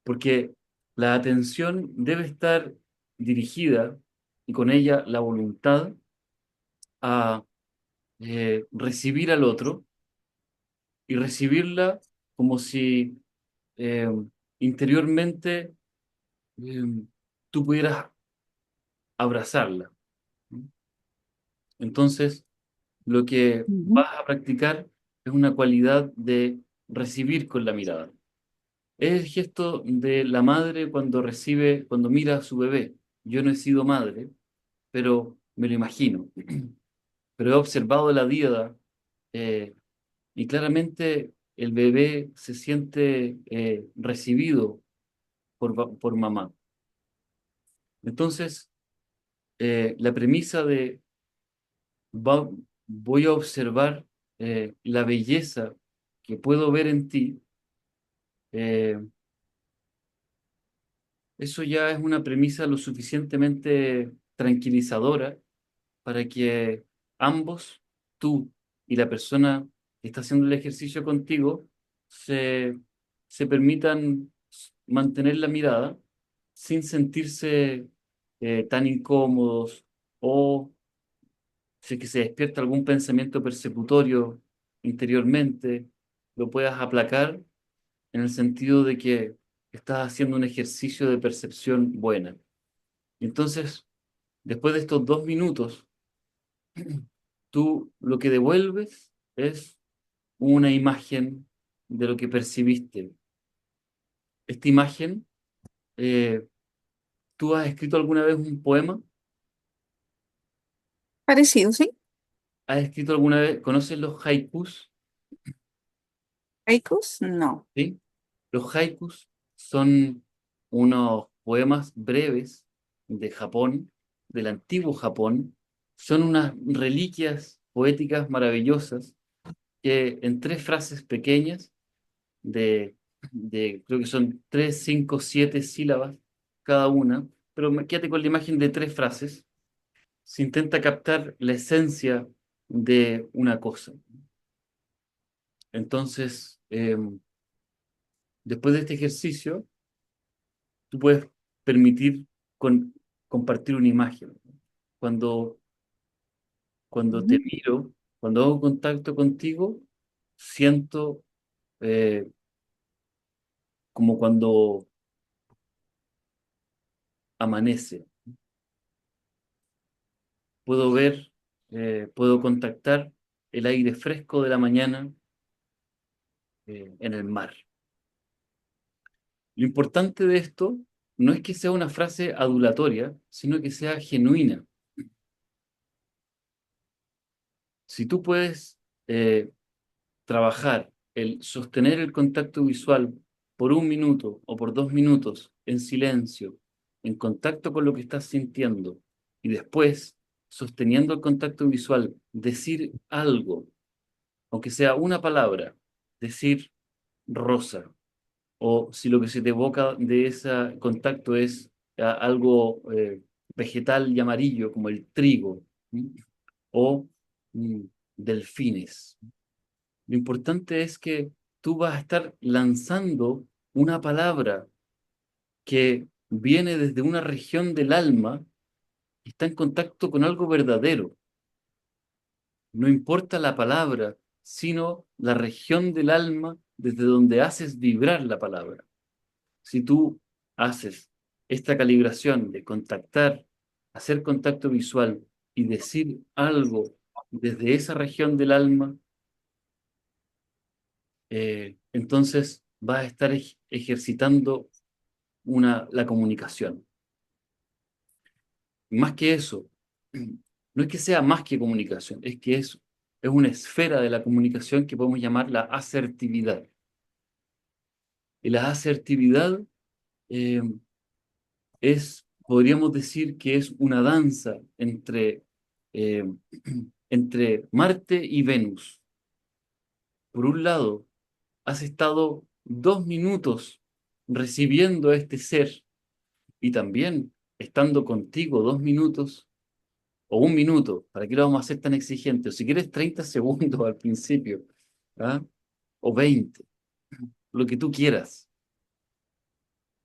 porque la atención debe estar dirigida y con ella la voluntad a recibir al otro y recibirla como si eh, interiormente eh, tú pudieras abrazarla, ¿no? Entonces, lo que Ujú. vas a practicar es una cualidad de recibir con la mirada. Es el gesto de la madre cuando recibe, cuando mira a su bebé. Yo no he sido madre, pero me lo imagino. Pero he observado la diada eh, y claramente el bebé se siente recibido por mamá. Entonces, la premisa de va- voy a observar la belleza que puedo ver en ti, eh, eso ya es una premisa lo suficientemente tranquilizadora para que ambos, tú y la persona que está haciendo el ejercicio contigo, se, se permitan mantener la mirada sin sentirse tan incómodos o si es que se despierta algún pensamiento persecutorio interiormente, lo puedas aplacar en el sentido de que estás haciendo un ejercicio de percepción buena. Entonces, después de estos 2 minutos, tú lo que devuelves es una imagen de lo que percibiste. Esta imagen, eh, ¿tú has escrito alguna vez un poema? Parecido, ¿sí? ¿Has escrito alguna vez, conoces los haikus? ¿Haikus? No. ¿Sí? Los haikus son unos poemas breves de Japón, del antiguo Japón. Son unas reliquias poéticas maravillosas que en 3 frases pequeñas creo que son 3, 5, 7 sílabas cada una, pero quédate con la imagen de 3 frases, se intenta captar la esencia de una cosa. Entonces, después de este ejercicio, tú puedes permitir compartir una imagen. Cuando, cuando te Ujú. miro, cuando hago contacto contigo, siento como cuando amanece. Puedo ver, puedo contactar el aire fresco de la mañana en el mar. Lo importante de esto no es que sea una frase adulatoria, sino que sea genuina. Si tú puedes trabajar el sostener el contacto visual por 1 minuto o por 2 minutos en silencio, en contacto con lo que estás sintiendo, y después, sosteniendo el contacto visual, decir algo, aunque sea una palabra, decir rosa, o si lo que se te evoca de ese contacto es algo vegetal y amarillo, como el trigo, ¿m? O mm, delfines. Lo importante es que tú vas a estar lanzando una palabra que viene desde una región del alma y está en contacto con algo verdadero. No importa la palabra, sino la región del alma desde donde haces vibrar la palabra. Si tú haces esta calibración de contactar, hacer contacto visual y decir algo desde esa región del alma, entonces vas a estar ejercitando la comunicación. Más que eso, no es que sea más que comunicación, es que es una esfera de la comunicación que podemos llamar la asertividad. Y la asertividad eh, podríamos decir que es una danza eh, entre Marte y Venus. Por un lado, has estado 2 minutos recibiendo a este ser y también estando contigo 2 minutos o 1 minuto. ¿Para qué lo vamos a hacer tan exigente? O si quieres 30 segundos al principio, ¿ah? O 20, lo que tú quieras.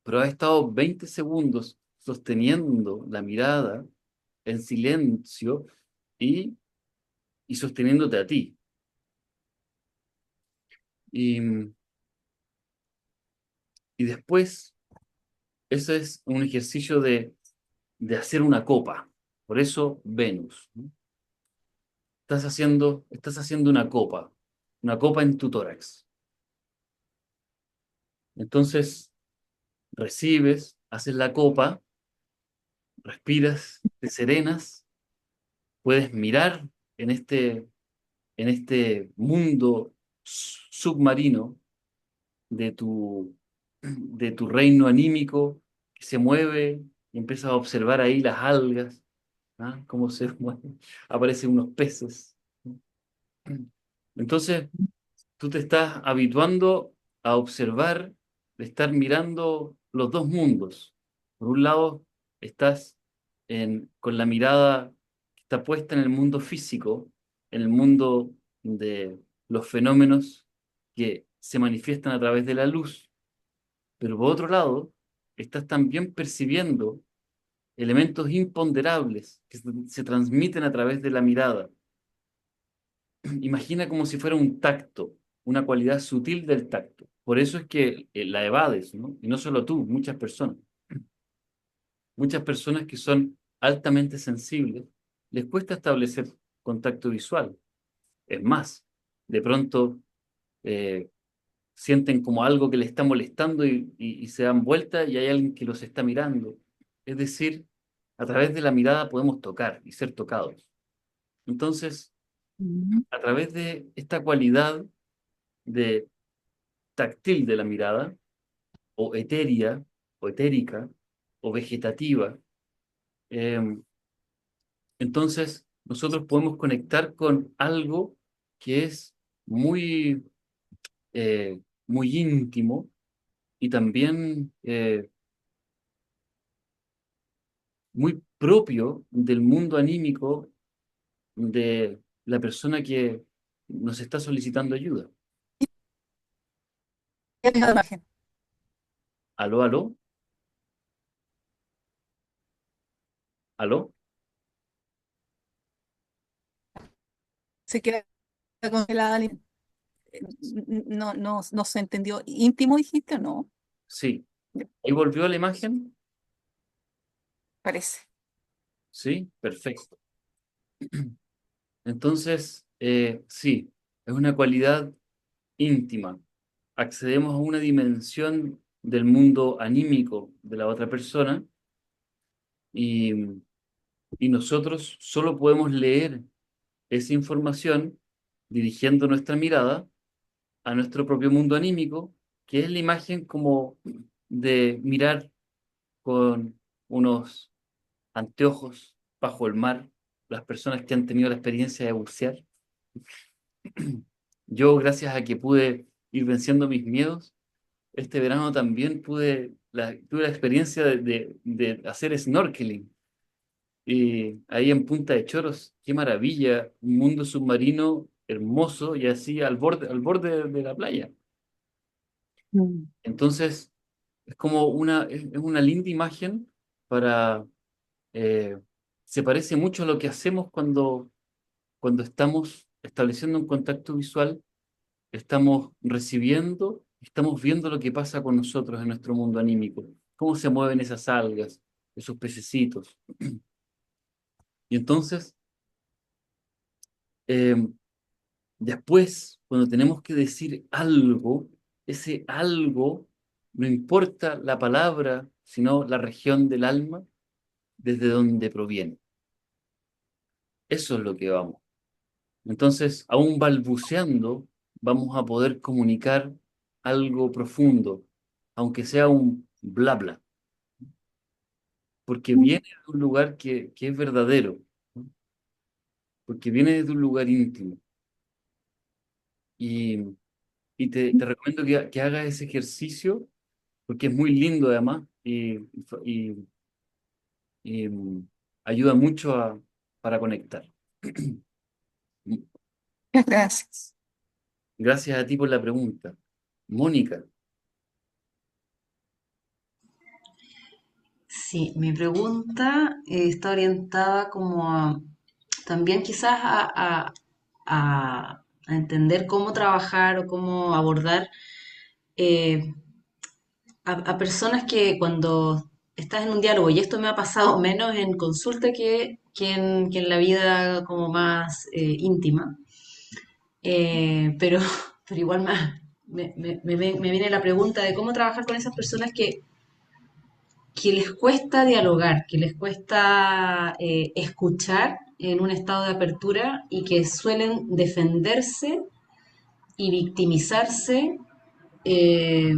Pero has estado 20 segundos sosteniendo la mirada en silencio y, y sosteniéndote a ti. Y, y después, ese es un ejercicio de hacer una copa. Por eso Venus, ¿no? Estás haciendo una copa en tu tórax. Entonces, recibes, haces la copa, respiras, te serenas, puedes mirar en este mundo submarino de tu reino anímico que se mueve y empiezas a observar ahí las algas, ¿ah? Cómo se mueven, aparecen unos peces. Entonces, tú te estás habituando a observar, de estar mirando los dos mundos. Por un lado, estás con la mirada que está puesta en el mundo físico, en el mundo de los fenómenos que se manifiestan a través de la luz, pero por otro lado, estás también percibiendo elementos imponderables que se transmiten a través de la mirada. Imagina como si fuera un tacto, una cualidad sutil del tacto. Por eso es que la evades, ¿no? Y no solo tú, muchas personas. Muchas personas que son altamente sensibles, les cuesta establecer contacto visual. Es más, de pronto eh, sienten como algo que les está molestando y se dan vuelta y hay alguien que los está mirando. Es decir, a través de la mirada podemos tocar y ser tocados. Entonces, Mm. a través de esta cualidad de táctil de la mirada, o etérea, o etérica, o vegetativa, eh, entonces nosotros podemos conectar con algo que es muy, muy íntimo y también muy propio del mundo anímico de la persona que nos está solicitando ayuda. La imagen. ¿Aló, aló? ¿Aló? Se queda congelada. No, no, no se entendió. ¿Íntimo dijiste o no? Sí. ¿Ahí volvió la imagen? Parece. Sí, perfecto. Entonces, sí, es una cualidad íntima. Accedemos a una dimensión del mundo anímico de la otra persona y, y nosotros solo podemos leer esa información dirigiendo nuestra mirada a nuestro propio mundo anímico, que es la imagen como de mirar con unos anteojos bajo el mar, las personas que han tenido la experiencia de bucear. Yo, gracias a que pude ir venciendo mis miedos, este verano también tuve la experiencia de hacer snorkeling. Y ahí en Punta de Choros, qué maravilla, un mundo submarino hermoso y así al borde de la playa. Mm. Entonces, es como es una linda imagen para, eh, se parece mucho a lo que hacemos cuando estamos estableciendo un contacto visual, estamos recibiendo, estamos viendo lo que pasa con nosotros en nuestro mundo anímico, cómo se mueven esas algas, esos pececitos. Y entonces, eh, después, cuando tenemos que decir algo, ese algo, no importa la palabra, sino la región del alma desde donde proviene. Eso es lo que vamos. Entonces, aún balbuceando, vamos a poder comunicar algo profundo, aunque sea un bla bla, porque viene de un lugar que es verdadero, ¿no? Porque viene de un lugar íntimo. Y, te recomiendo que hagas ese ejercicio, porque es muy lindo además y, y ayuda mucho para conectar. Muchas gracias. Gracias a ti por la pregunta. Mónica, Sí, mi pregunta está orientada como también quizás a entender cómo trabajar o cómo abordar eh, a personas que cuando estás en un diálogo, y esto me ha pasado menos en consulta que en la vida como más íntima, pero, pero igual me viene la pregunta de cómo trabajar con esas personas que les cuesta dialogar, que les cuesta escuchar en un estado de apertura y que suelen defenderse y victimizarse eh,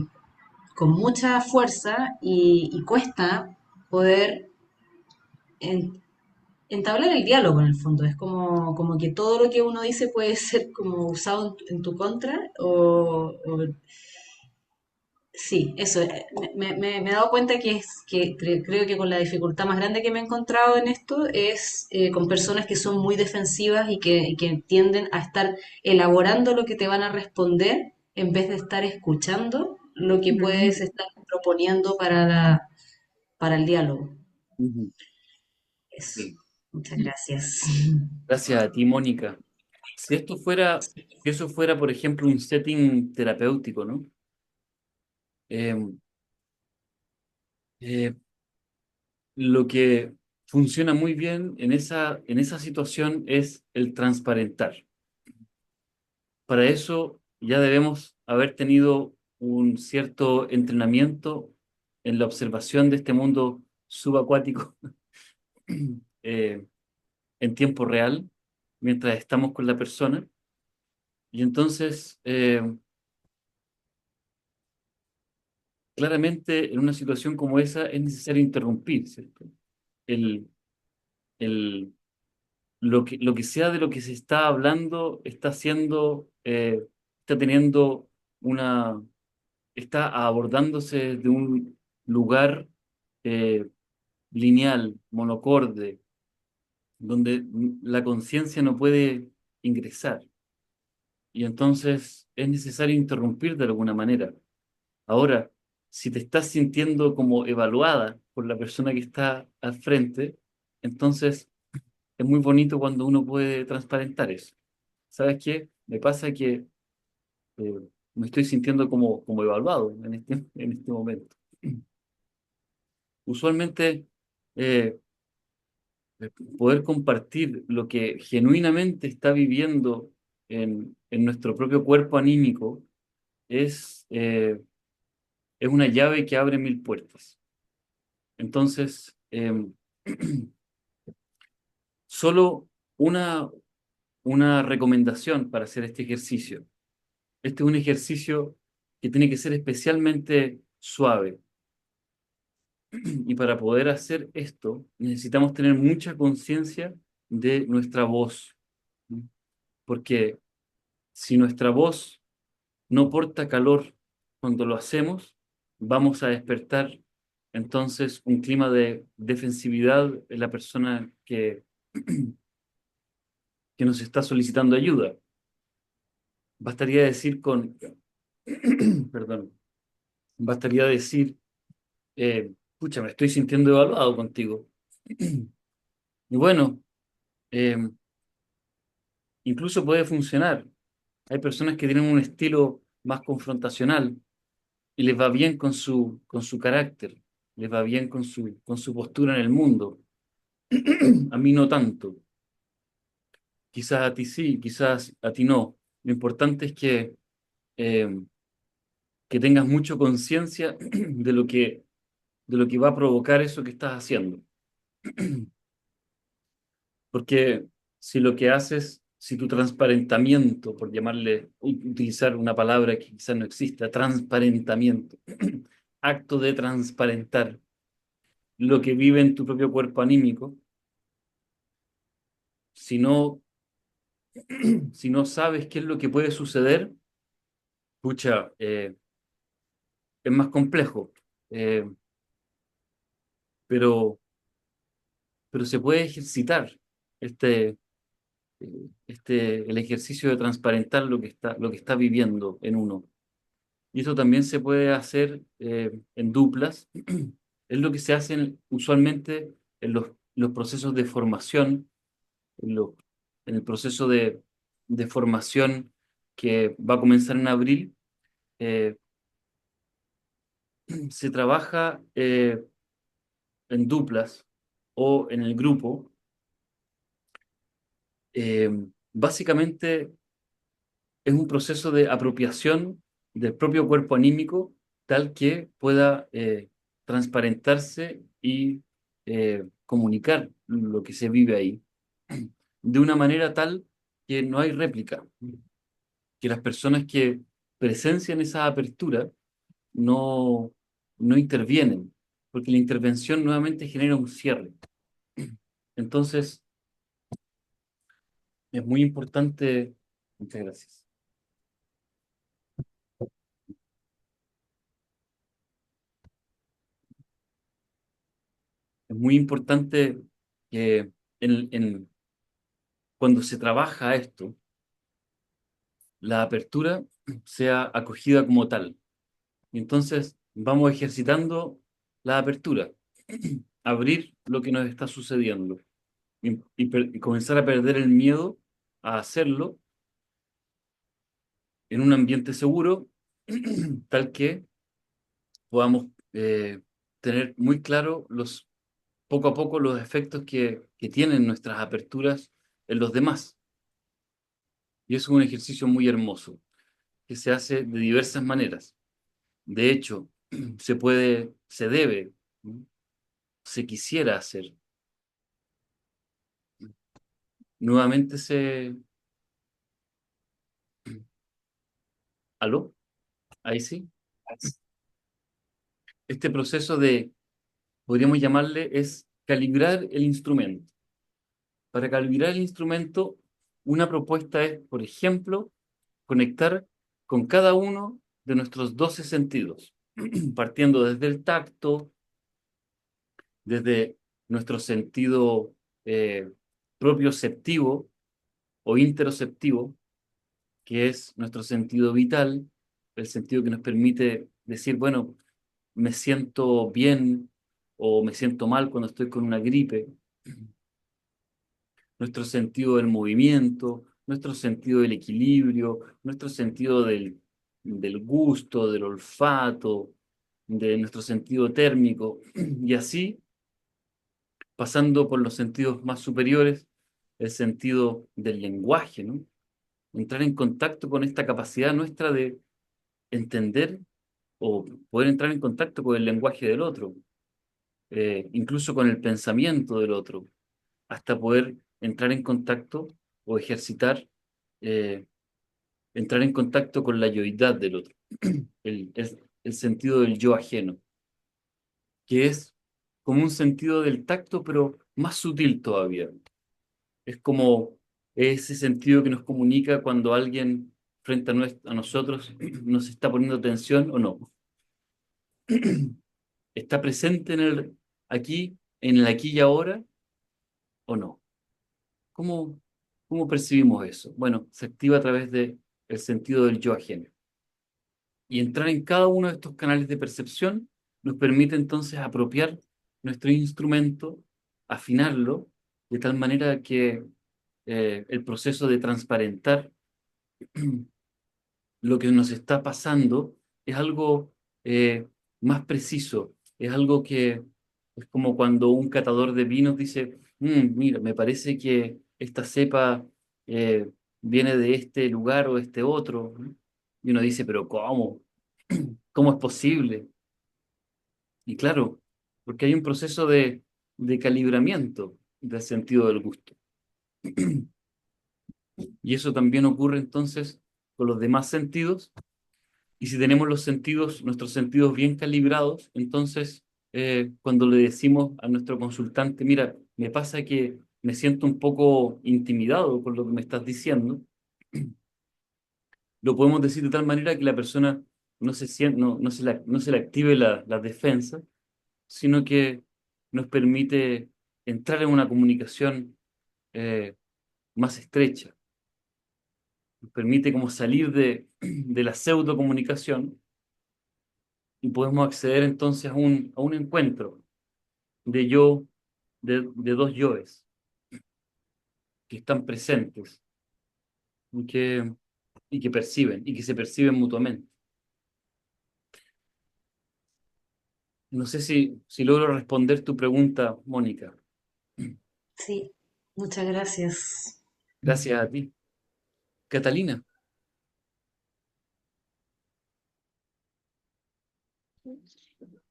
con mucha fuerza y cuesta poder en- entablar el diálogo en el fondo. Es como que todo lo que uno dice puede ser como usado en tu contra o sí, eso. Me he dado cuenta que creo que con la dificultad más grande que me he encontrado en esto es con personas que son muy defensivas y que tienden a estar elaborando lo que te van a responder en vez de estar escuchando lo que Mm. puedes estar proponiendo para el diálogo. ujú, Eso. sí. Muchas gracias. Gracias a ti, Mónica. Si eso fuera, por ejemplo, un setting terapéutico, ¿no? Eh, eh, lo que funciona muy bien en esa situación es el transparentar. Para eso ya debemos haber tenido un cierto entrenamiento en la observación de este mundo subacuático eh, en tiempo real, mientras estamos con la persona. Y entonces, claramente, en una situación como esa es necesario interrumpir, ¿cierto? El, el, lo que sea de lo que se está hablando está teniendo una, está abordándose de un lugar eh, lineal, monocorde, donde la conciencia no puede ingresar. Y entonces es necesario interrumpir de alguna manera. Ahora, si te estás sintiendo como evaluada por la persona que está al frente, entonces es muy bonito cuando uno puede transparentar eso. ¿Sabes qué? Me pasa que eh, me estoy sintiendo como evaluado en este momento. Usualmente, eh, poder compartir lo que genuinamente está viviendo en nuestro propio cuerpo anímico es es una llave que abre 1000 puertas. Entonces, solo una recomendación para hacer este ejercicio. Este es un ejercicio que tiene que ser especialmente suave. Y para poder hacer esto, necesitamos tener mucha conciencia de nuestra voz. Porque si nuestra voz no porta calor cuando lo hacemos, vamos a despertar entonces un clima de defensividad en la persona que nos está solicitando ayuda. Bastaría decir perdón, bastaría decir, pucha, me estoy sintiendo evaluado contigo. Y bueno, eh, incluso puede funcionar. Hay personas que tienen un estilo más confrontacional y les va bien con su carácter, les va bien con su postura en el mundo. A mí no tanto. Quizás a ti sí, quizás a ti no. Lo importante es eh, que tengas mucha conciencia de lo que va a provocar eso que estás haciendo. Porque si lo que haces, si tu transparentamiento, por llamarle, utilizar una palabra que quizás no exista, transparentamiento, acto de transparentar lo que vive en tu propio cuerpo anímico, si no, si no sabes qué es lo que puede suceder, pucha, es más complejo. Eh, pero, pero se puede ejercitar este, el ejercicio de transparentar lo que está viviendo en uno. Y eso también se puede hacer en duplas. Es lo que se hace usualmente en los procesos de formación, en, en el proceso de formación que va a comenzar en abril. eh, Se trabaja en duplas o en el grupo. eh, Básicamente es un proceso de apropiación del propio cuerpo anímico tal que pueda transparentarse y comunicar lo que se vive ahí de una manera tal que no hay réplica, que las personas que presencian esa apertura no, no intervienen, porque la intervención nuevamente genera un cierre. Entonces, es muy importante, muchas gracias. Es muy importante que cuando se trabaja esto, la apertura sea acogida como tal. Y entonces vamos ejercitando la apertura, abrir lo que nos está sucediendo y comenzar a perder el miedo a hacerlo en un ambiente seguro, tal que podamos tener muy claro poco a poco los efectos que tienen nuestras aperturas en los demás. Y eso es un ejercicio muy hermoso, que se hace de diversas maneras. De hecho, se debe, ¿no? Se quisiera hacer. Nuevamente ¿Aló? Ahí sí. Este proceso podríamos llamarle, es calibrar el instrumento. Para calibrar el instrumento, una propuesta es, por ejemplo, conectar con cada uno de nuestros 12 sentidos, partiendo desde el tacto, desde nuestro sentido eh, propioceptivo o interoceptivo, que es nuestro sentido vital, el sentido que nos permite decir, bueno, me siento bien o me siento mal cuando estoy con una gripe, nuestro sentido del movimiento, nuestro sentido del equilibrio, nuestro sentido del gusto, del olfato, de nuestro sentido térmico, y así pasando por los sentidos más superiores, el sentido del lenguaje, ¿no? Entrar en contacto con esta capacidad nuestra de entender o poder entrar en contacto con el lenguaje del otro, incluso con el pensamiento del otro, hasta poder entrar en contacto o ejercitar, eh, entrar en contacto con la yoidad del otro, el sentido del yo ajeno, que es como un sentido del tacto, pero más sutil todavía. Es como ese sentido que nos comunica cuando alguien frente a nosotros nos está poniendo atención o no. ¿Está presente en el aquí y ahora o no? ¿Cómo, cómo percibimos eso? Bueno, se activa a través de el sentido del yo ajeno. Y entrar en cada uno de estos canales de percepción nos permite entonces apropiar nuestro instrumento, afinarlo, de tal manera que el proceso de transparentar lo que nos está pasando es algo eh, más preciso, es algo que es como cuando un catador de vinos dice, mira, me parece que esta cepa eh, viene de este lugar o este otro, ¿no? Y uno dice, pero ¿cómo? ¿Cómo es posible? Y claro, porque hay un proceso de calibramiento del sentido del gusto. Y eso también ocurre entonces con los demás sentidos. Y si tenemos los sentidos, nuestros sentidos bien calibrados, entonces cuando le decimos a nuestro consultante, mira, me pasa que me siento un poco intimidado por lo que me estás diciendo, lo podemos decir de tal manera que la persona no se le active la defensa, sino que nos permite entrar en una comunicación eh, más estrecha, nos permite como salir de la pseudo comunicación y podemos acceder entonces a un encuentro de yo, de dos yoes que están presentes y y que perciben y que se perciben mutuamente. No sé si logro responder tu pregunta, Mónica. Sí, muchas gracias. Gracias a ti. Catalina,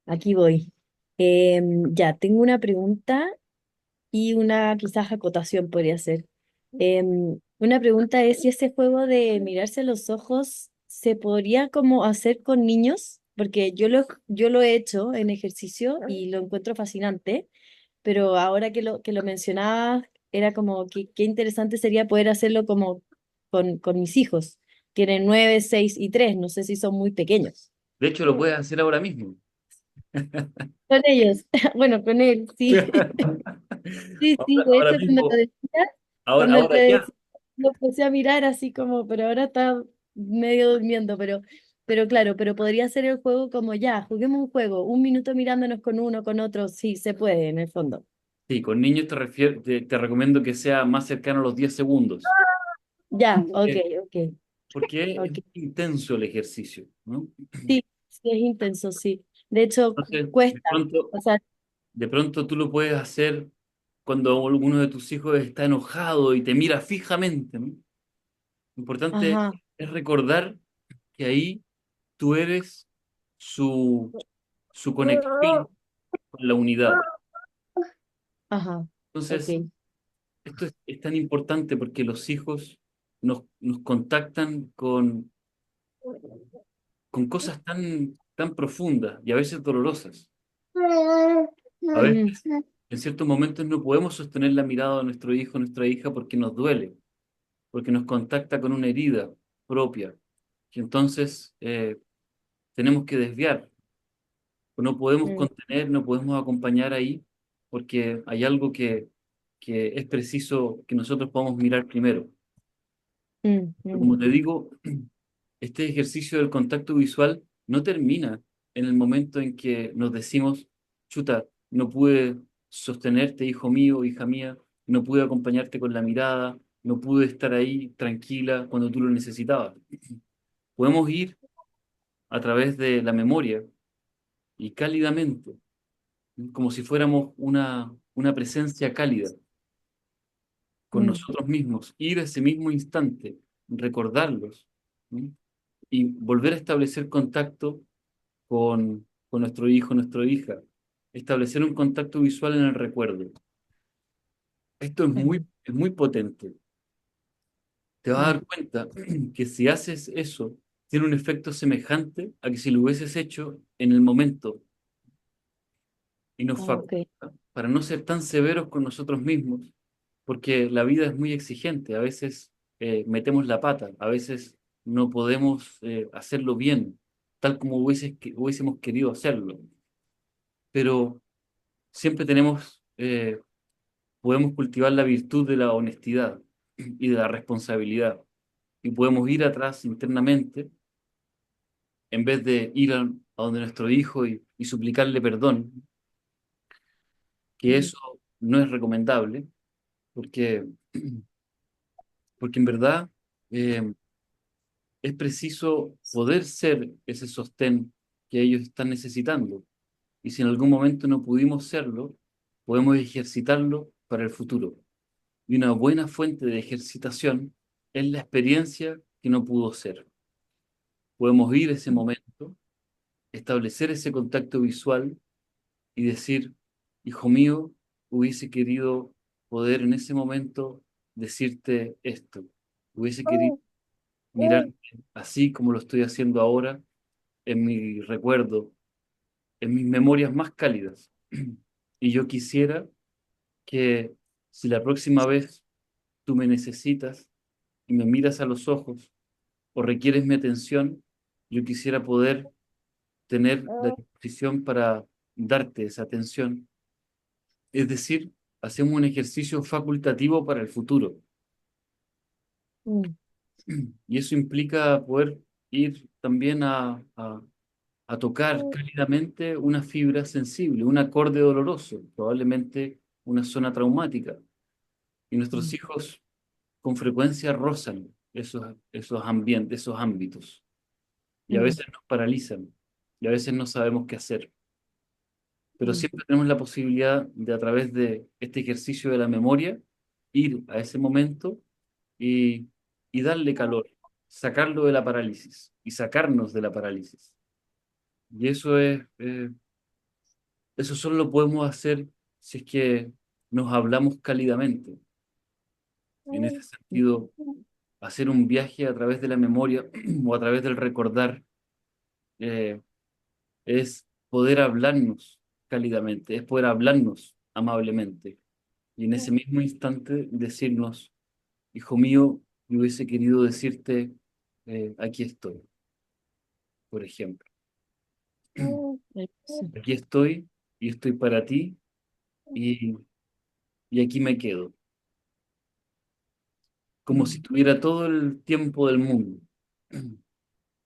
Aquí voy. Ya, tengo una pregunta y una quizás acotación podría ser. Una pregunta es si ese juego de mirarse a los ojos se podría como hacer con niños, porque yo lo he hecho en ejercicio y lo encuentro fascinante, pero ahora que lo mencionabas, era como que qué interesante sería poder hacerlo como con mis hijos. Tienen 9, 6 y 3, no sé si son muy pequeños. de hecho lo puedes hacer ahora mismo. Con ellos, bueno, con él, sí. Sí, sí, de Ahora hecho mismo, cuando ahora te ya. decía, lo empecé a mirar así como, pero ahora está medio durmiendo, pero claro, pero podría ser el juego como ya, juguemos un juego, 1 minuto mirándonos con uno, con otro, sí, se puede en el fondo. Sí, con niños te recomiendo que sea más cercano a los 10 segundos. Ya, ok, Eh, ok, Porque es ok. muy intenso el ejercicio, ¿no? Sí, sí, es intenso, sí. De hecho, Entonces, cuesta, o sea, de pronto tú lo puedes hacer cuando alguno de tus hijos está enojado y te mira fijamente, ¿no? Lo importante ajá, es recordar que ahí tú eres su conexión con la unidad. ajá, ok. Entonces, esto es tan importante porque los hijos nos contactan con cosas tan profundas y a veces dolorosas. A Mm, veces, en ciertos momentos no podemos sostener la mirada de nuestro hijo o nuestra hija porque nos duele, porque nos contacta con una herida propia, que entonces tenemos que desviar. No podemos mm, contener, no podemos acompañar ahí, porque hay algo que es preciso que nosotros podamos mirar primero. Pero mm. como te digo, este ejercicio del contacto visual no termina en el momento en que nos decimos, chuta, no pude sostenerte, hijo mío, hija mía, no pude acompañarte con la mirada, no pude estar ahí tranquila cuando tú lo necesitabas. Podemos ir a través de la memoria y cálidamente, como si fuéramos una presencia cálida con Mm, nosotros mismos, ir a ese mismo instante, recordarlos, ¿no? Y volver a establecer contacto con nuestro hijo, nuestra hija. Establecer un contacto visual en el recuerdo. Esto es muy potente. Te vas a dar cuenta que si haces eso, tiene un efecto semejante a que si lo hubieses hecho en el momento y nos Ok. faculta para no ser tan severos con nosotros mismos, porque la vida es muy exigente, a veces metemos la pata, a veces no podemos hacerlo bien, tal como hubiésemos querido hacerlo, pero siempre podemos cultivar la virtud de la honestidad y de la responsabilidad, y podemos ir atrás internamente en vez de ir a donde nuestro hijo y suplicarle perdón, que eso no es recomendable, porque, porque en verdad eh, es preciso poder ser ese sostén que ellos están necesitando. Y si en algún momento no pudimos serlo, podemos ejercitarlo para el futuro. Y una buena fuente de ejercitación es la experiencia que no pudo ser. Podemos ir a ese momento, establecer ese contacto visual y decir, hijo mío, hubiese querido poder en ese momento decirte esto. Hubiese querido mirarte así como lo estoy haciendo ahora en mi recuerdo, en mis memorias más cálidas. Y yo quisiera que si la próxima vez tú me necesitas y me miras a los ojos o requieres mi atención, yo quisiera poder tener la disposición para darte esa atención. Es decir, hacemos un ejercicio facultativo para el futuro. Mm, Y eso implica poder ir también a tocar cálidamente una fibra sensible, un acorde doloroso, probablemente una zona traumática. Y nuestros hijos con frecuencia rozan esos ambientes, esos ámbitos. Y a mm, veces nos paralizan, y a veces no sabemos qué hacer. Pero mm. siempre tenemos la posibilidad de, a través de este ejercicio de la memoria, ir a ese momento y, y darle calor, sacarlo de la parálisis y sacarnos de la parálisis. Y eso solo lo podemos hacer si es que nos hablamos cálidamente. En ese sentido, hacer un viaje a través de la memoria o a través del recordar eh, es poder hablarnos cálidamente, es poder hablarnos amablemente. Y en ese mismo instante decirnos, hijo mío, yo hubiese querido decirte, aquí estoy, por ejemplo. Hermoso. Aquí estoy y estoy para ti y, y aquí me quedo, como si tuviera todo el tiempo del mundo.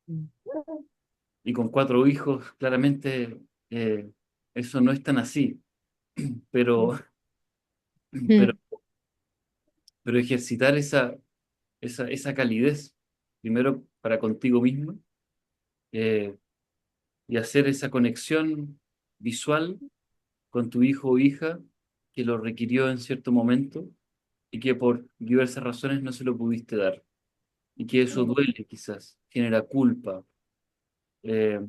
Mm, Y con 4 hijos, claramente eso no es tan así, pero, pero, mm, pero ejercitar esa calidez, primero para contigo mismo, eh, y hacer esa conexión visual con tu hijo o hija que lo requirió en cierto momento y que por diversas razones no se lo pudiste dar. Y que eso duele quizás, genera culpa. Eh,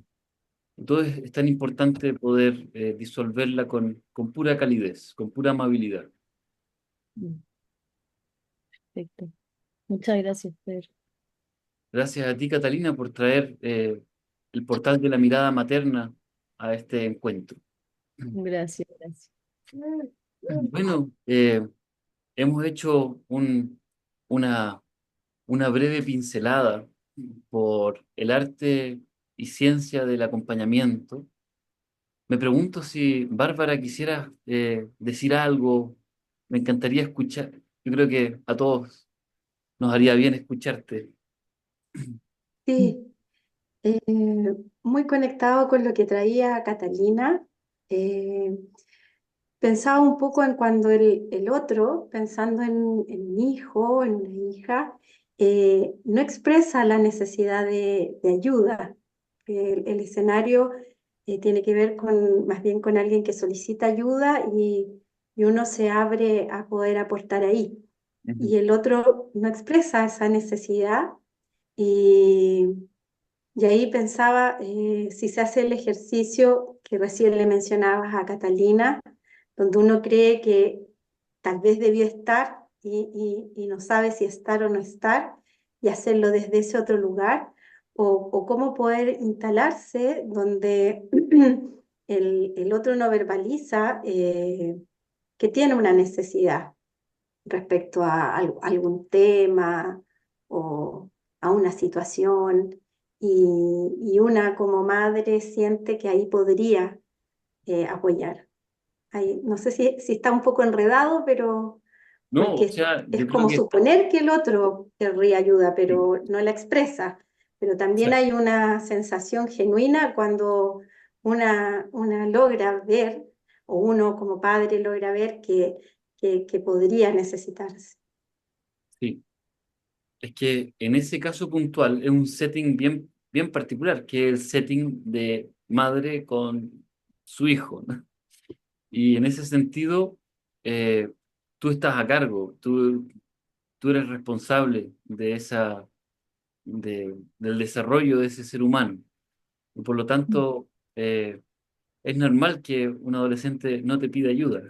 entonces es tan importante poder disolverla con pura calidez, con pura amabilidad. mm. Perfecto. Muchas gracias, Pedro. Gracias a ti, Catalina, por traer el portal de la mirada materna a este encuentro. Gracias, gracias. Bueno, hemos hecho una, una breve pincelada por el arte y ciencia del acompañamiento. Me pregunto si Bárbara quisiera decir algo. Me encantaría escuchar. Yo creo que a todos nos haría bien escucharte. Sí, muy conectado con lo que traía Catalina. Eh, Pensaba un poco en cuando el otro, pensando en un hijo, en una hija, no expresa la necesidad de ayuda. El escenario tiene que ver más bien con alguien que solicita ayuda y uno se abre a poder aportar ahí. Ujú. Y el otro no expresa esa necesidad y, Y ahí pensaba, si se hace el ejercicio que recién le mencionabas a Catalina, donde uno cree que tal vez debió estar y no sabe si estar o no estar, y hacerlo desde ese otro lugar, o cómo poder instalarse donde el otro no verbaliza que tiene una necesidad respecto a algún tema o a una situación, y una como madre siente que ahí podría apoyar. Ahí, no sé si está un poco enredado, pero No, porque o sea, es yo creo como que suponer que el otro querría ayuda, sí, pero no la expresa. Pero también exacto, hay una sensación genuina cuando una logra ver, o uno como padre logra ver que podría necesitarse. sí. Es que en ese caso puntual es un setting bien, bien particular, que es el setting de madre con su hijo, ¿no? Y en ese sentido, eh, tú estás a cargo, tú eres responsable de del desarrollo de ese ser humano. Y por lo tanto, es normal que un adolescente no te pida ayuda.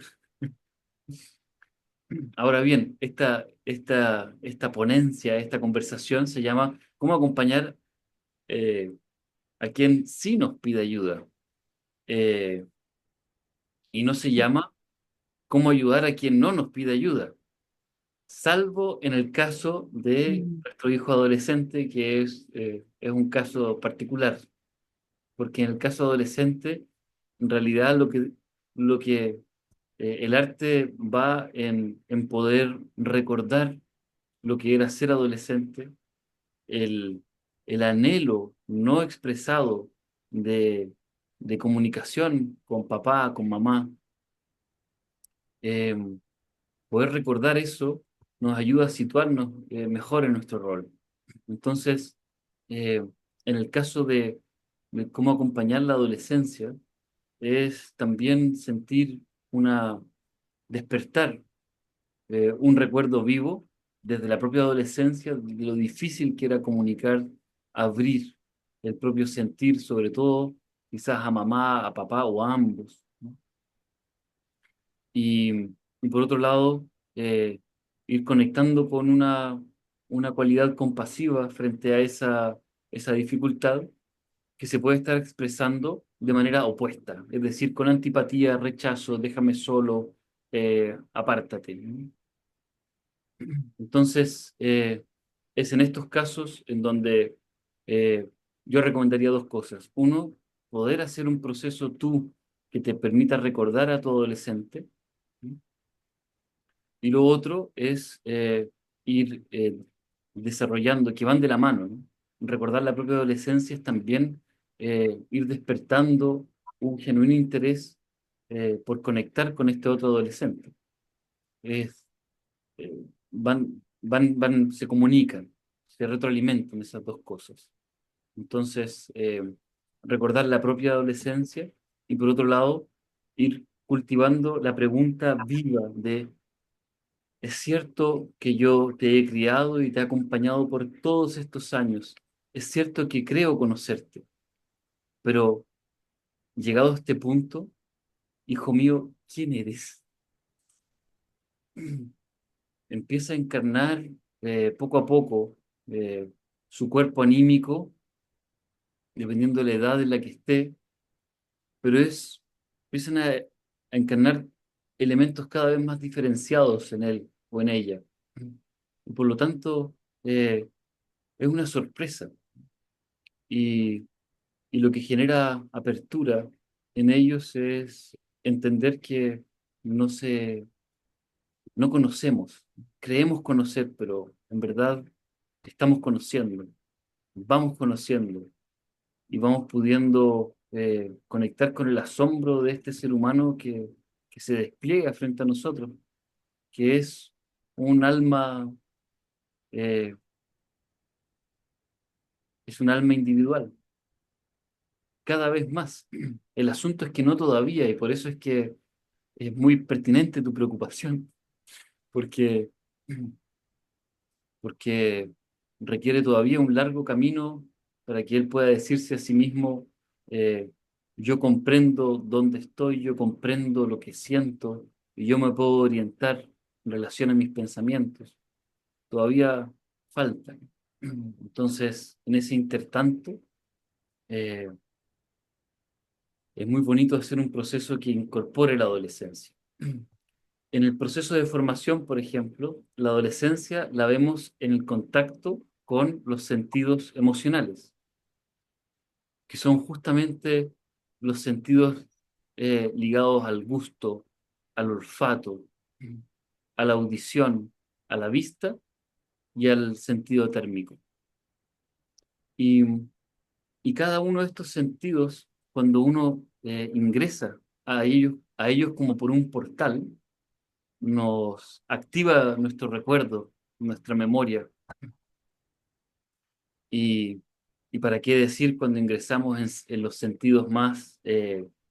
Ahora bien, esta ponencia, esta conversación se llama ¿Cómo acompañar a quien sí nos pide ayuda? Eh, y no se llama ¿Cómo ayudar a quien no nos pide ayuda? Salvo en el caso de Mm. nuestro hijo adolescente, que es un caso particular, porque en el caso adolescente, en realidad lo que el arte va en poder recordar lo que era ser adolescente, el, el anhelo no expresado de, de comunicación con papá, con mamá. eh, Poder recordar eso nos ayuda a situarnos mejor en nuestro rol. Entonces, en el caso de cómo acompañar la adolescencia, es también sentir despertar un recuerdo vivo desde la propia adolescencia de lo difícil que era comunicar, abrir el propio sentir, sobre todo quizás a mamá, a papá o a ambos, ¿no? Y por otro lado, ir conectando con una cualidad compasiva frente a esa dificultad que se puede estar expresando de manera opuesta, es decir, con antipatía, rechazo, déjame solo, apártate, ¿no? Entonces, es en estos casos en donde eh, yo recomendaría dos cosas. Uno, poder hacer un proceso tú que te permita recordar a tu adolescente, ¿sí? Y lo otro es ir desarrollando, que van de la mano, ¿no? Recordar la propia adolescencia es también ir despertando un genuino interés por conectar con este otro adolescente. Es, eh, se comunican, se retroalimentan esas dos cosas. Entonces, recordar la propia adolescencia y por otro lado, ir cultivando la pregunta viva de ¿es cierto que yo te he criado y te he acompañado por todos estos años? Es cierto que creo conocerte, pero llegado a este punto, hijo mío, ¿quién eres? Empieza a encarnar poco a poco su cuerpo anímico, dependiendo de la edad en la que esté, pero empiezan a encarnar elementos cada vez más diferenciados en él o en ella. Y por lo tanto, es una sorpresa. Y, y lo que genera apertura en ellos es entender que no se, no conocemos, creemos conocer, pero en verdad estamos conociendo, vamos conociendo y vamos pudiendo conectar con el asombro de este ser humano que se despliega frente a nosotros, que es un alma, eh, es un alma individual, cada vez más. El asunto es que no todavía, y por eso es que es muy pertinente tu preocupación, porque, porque requiere todavía un largo camino para que él pueda decirse a sí mismo, eh, yo comprendo dónde estoy, yo comprendo lo que siento, y yo me puedo orientar en relación a mis pensamientos. Todavía falta. Entonces, en ese intertanto, eh, es muy bonito hacer un proceso que incorpore la adolescencia. En el proceso de formación, por ejemplo, la adolescencia la vemos en el contacto con los sentidos emocionales, que son justamente los sentidos ligados al gusto, al olfato, a la audición, a la vista y al sentido térmico. Y, y cada uno de estos sentidos, cuando uno ingresa a ellos como por un portal, nos activa nuestro recuerdo, nuestra memoria. Y, y para qué decir cuando ingresamos en los sentidos más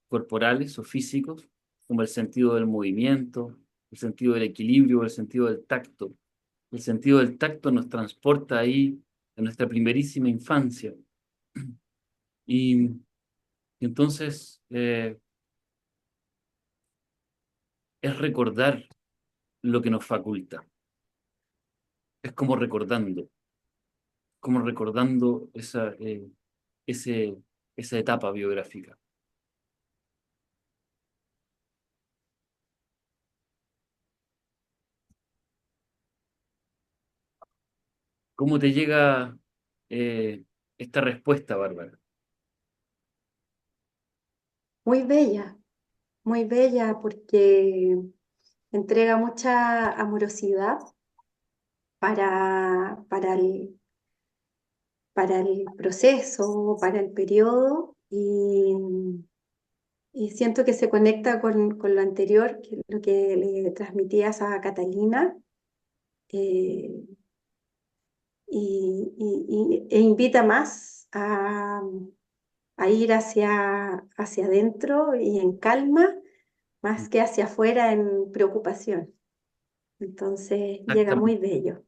corporales o físicos, como el sentido del movimiento, el sentido del equilibrio, el sentido del tacto. El sentido del tacto nos transporta ahí a nuestra primerísima infancia. Y, y entonces es recordar lo que nos faculta. Es como recordando ese, esa etapa biográfica. ¿Cómo te llega eh, esta respuesta, Bárbara? muy bella porque entrega mucha amorosidad para el proceso, para el periodo y siento que se conecta con lo anterior, que lo que le transmitías a Catalina, eh, e invita más a ir hacia adentro y en calma, más que hacia afuera en preocupación. Entonces llega muy Exactamente. bello.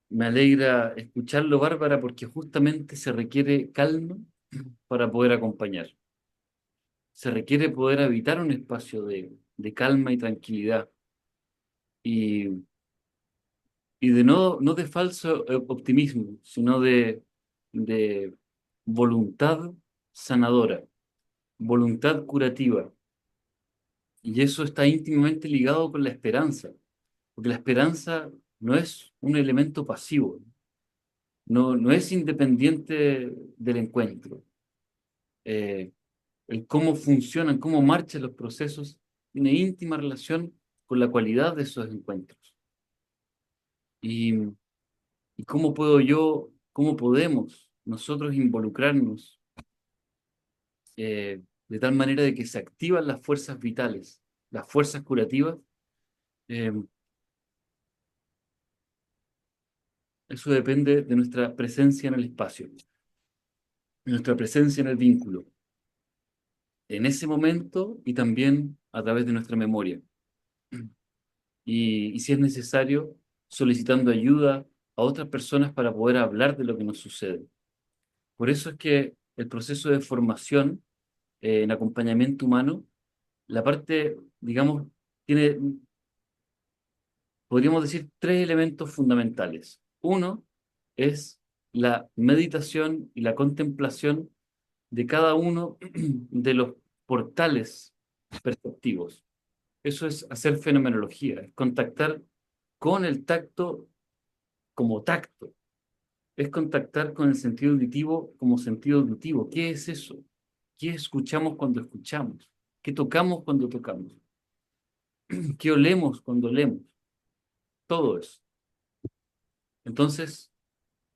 Me alegra escucharlo, Bárbara, porque justamente se requiere calma para poder acompañar. Se requiere poder habitar un espacio de calma y tranquilidad y, y de no de falso optimismo, sino de voluntad sanadora, voluntad curativa. Y eso está íntimamente ligado con la esperanza, porque la esperanza no es un elemento pasivo, no es independiente del encuentro. Eh, el cómo funcionan, cómo marchan los procesos, tiene íntima relación con la cualidad de esos encuentros. Y, y cómo puedo yo, cómo podemos nosotros involucrarnos de tal manera de que se activan las fuerzas vitales, las fuerzas curativas. eh, Eso depende de nuestra presencia en el espacio, de nuestra presencia en el vínculo, en ese momento y también a través de nuestra memoria. Y si es necesario, solicitando ayuda a otras personas para poder hablar de lo que nos sucede. Por eso es que el proceso de formación en acompañamiento humano, la parte, digamos, tiene, podríamos decir, tres elementos fundamentales. Uno es la meditación y la contemplación de cada uno de los portales perceptivos. Eso es hacer fenomenología, es contactar con el tacto como tacto, es contactar con el sentido auditivo como sentido auditivo. ¿Qué es eso? ¿Qué escuchamos cuando escuchamos? ¿Qué tocamos cuando tocamos? ¿Qué olemos cuando olemos? Todo eso. Entonces,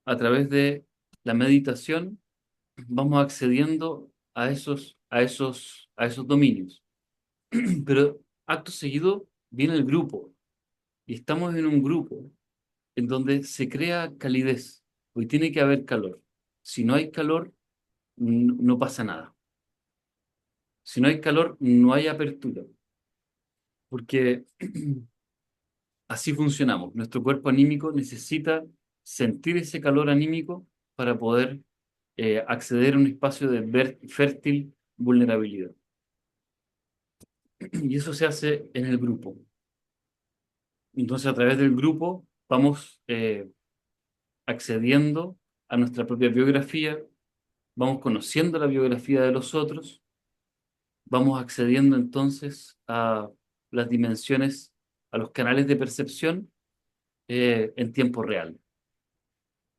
a través de la meditación, vamos accediendo a esos dominios. Pero acto seguido viene el grupo y estamos en un grupo en donde se crea calidez. Hoy tiene que haber calor. Si no hay calor, no pasa nada. Si no hay calor, no hay apertura, porque así funcionamos. Nuestro cuerpo anímico necesita sentir ese calor anímico para poder acceder a un espacio de fértil vulnerabilidad. Y eso se hace en el grupo. Entonces, a través del grupo vamos accediendo a nuestra propia biografía, vamos conociendo la biografía de los otros, vamos accediendo entonces a las dimensiones, a los canales de percepción en tiempo real,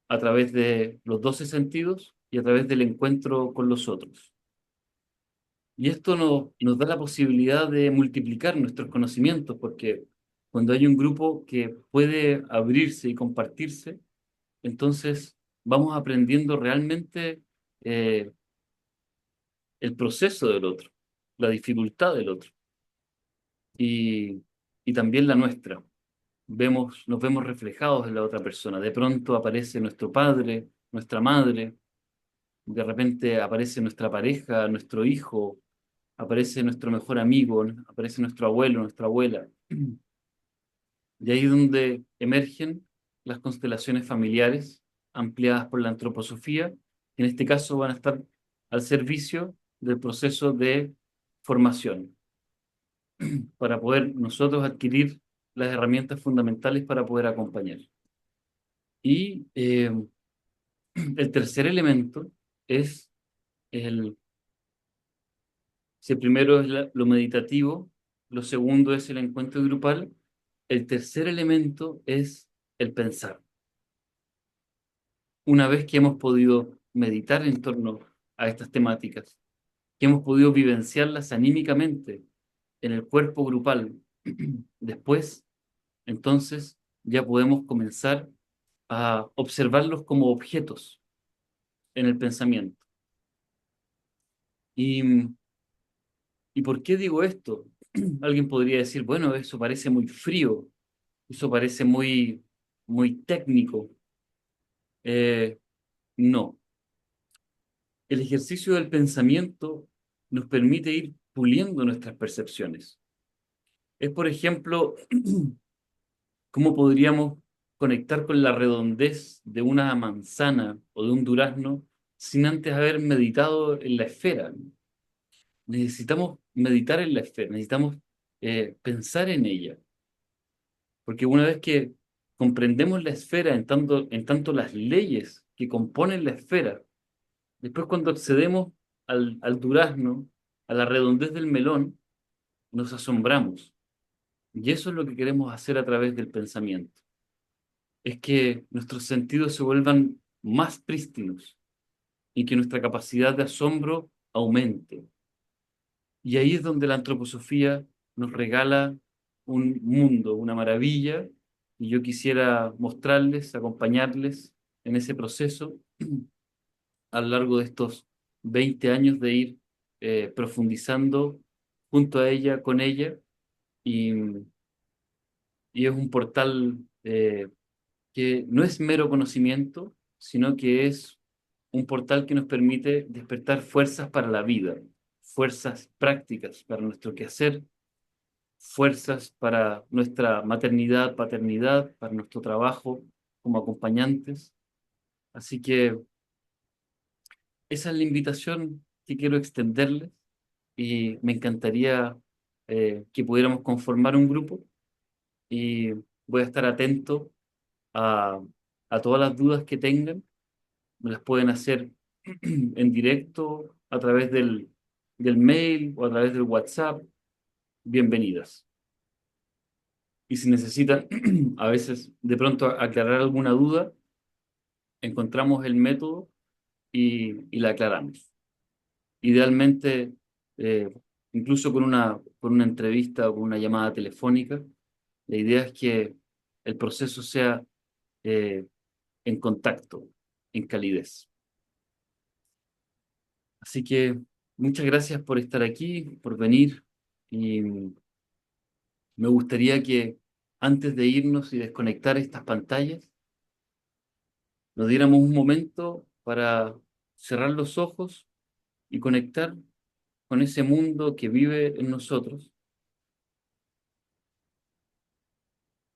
a través de los 12 sentidos y a través del encuentro con los otros. Y esto nos da la posibilidad de multiplicar nuestros conocimientos, porque cuando hay un grupo que puede abrirse y compartirse, entonces vamos aprendiendo realmente eh, el proceso del otro, la dificultad del otro y, y también la nuestra. Nos vemos reflejados en la otra persona. De pronto aparece nuestro padre, nuestra madre, de repente aparece nuestra pareja, nuestro hijo, aparece nuestro mejor amigo, aparece nuestro abuelo, nuestra abuela. Y ahí es donde emergen las constelaciones familiares ampliadas por la antroposofía, que en este caso van a estar al servicio del proceso de formación, para poder nosotros adquirir las herramientas fundamentales para poder acompañar. Y el tercer elemento es el, si el primero es lo meditativo, lo segundo es el encuentro grupal, el tercer elemento es el pensar. Una vez que hemos podido meditar en torno a estas temáticas, que hemos podido vivenciarlas anímicamente en el cuerpo grupal, después, entonces, ya podemos comenzar a observarlos como objetos en el pensamiento. ¿Y, y por qué digo esto? Alguien podría decir, bueno, eso parece muy frío, eso parece muy técnico. No. El ejercicio del pensamiento nos permite ir puliendo nuestras percepciones. Es, por ejemplo, cómo podríamos conectar con la redondez de una manzana o de un durazno sin antes haber meditado en la esfera. Necesitamos meditar en la esfera, necesitamos pensar en ella, porque una vez que comprendemos la esfera en tanto las leyes que componen la esfera, después cuando accedemos al durazno, a la redondez del melón, nos asombramos. Y eso es lo que queremos hacer a través del pensamiento. Es que nuestros sentidos se vuelvan más prístinos y que nuestra capacidad de asombro aumente. Y ahí es donde la antroposofía nos regala un mundo, una maravilla, y yo quisiera mostrarles, acompañarles en ese proceso a lo largo de estos 20 años de ir profundizando junto a ella, con ella, y, y es un portal que no es mero conocimiento, sino que es un portal que nos permite despertar fuerzas para la vida, fuerzas prácticas para nuestro quehacer, fuerzas para nuestra maternidad, paternidad, para nuestro trabajo como acompañantes. Así que esa es la invitación que quiero extenderles y me encantaría que pudiéramos conformar un grupo y voy a estar atento a, a todas las dudas que tengan. Me las pueden hacer en directo a través del mail o a través del WhatsApp. Bienvenidas. Y si necesitan a veces de pronto aclarar alguna duda, encontramos el método y la aclaramos. Idealmente, eh, incluso con una entrevista o con una llamada telefónica, la idea es que el proceso sea eh, en contacto, en calidez. Así que muchas gracias por estar aquí, por venir, y me gustaría que antes de irnos y desconectar estas pantallas, nos diéramos un momento para cerrar los ojos y conectar con ese mundo que vive en nosotros,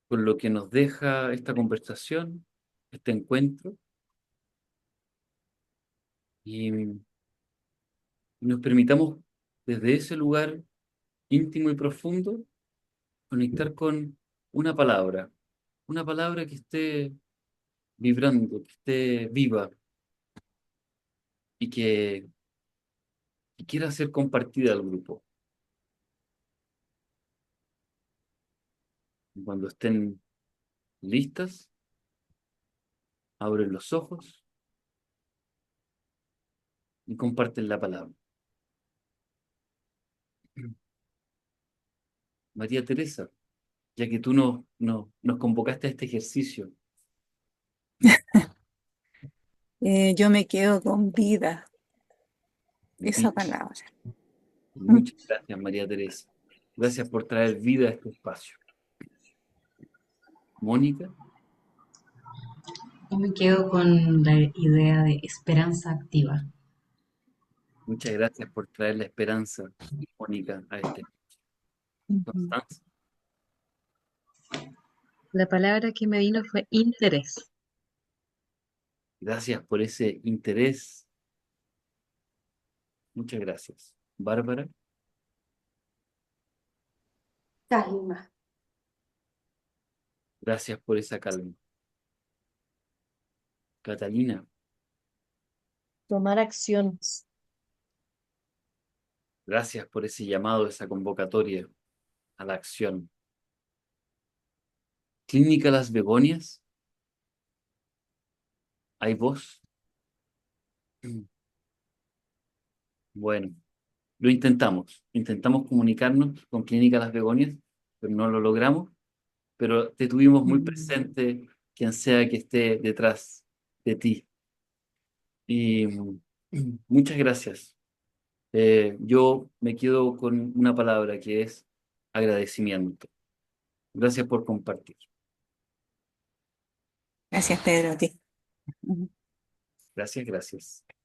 con lo que nos deja esta conversación, este encuentro y nos permitamos desde ese lugar íntimo y profundo conectar con una palabra que esté vibrando, que esté viva y que quiera ser compartida al grupo. Cuando estén listas, abren los ojos y comparten la palabra. María Teresa, ya que tú nos convocaste a este ejercicio, Yo me quedo con vida, esa vi- palabra. muchas gracias, María Teresa. Gracias por traer vida a este espacio. Mónica, Yo me quedo con la idea de esperanza activa. muchas gracias por traer la esperanza, Mónica, a este espacio. Ujú. Constanza, La palabra que me vino fue interés. gracias por ese interés. Muchas gracias. Bárbara, Calma. gracias por esa calma. Catalina, Tomar acción. gracias por ese llamado, esa convocatoria a la acción. Clínica Las Begonias, ¿hay voz? Bueno, lo intentamos comunicarnos con Clínica Las Begonias, pero no lo logramos, pero te tuvimos muy presente, quien sea que esté detrás de ti. Y muchas gracias. Yo me quedo con una palabra que es agradecimiento. Gracias por compartir. Gracias, Pedro, a ti. Gracias, gracias.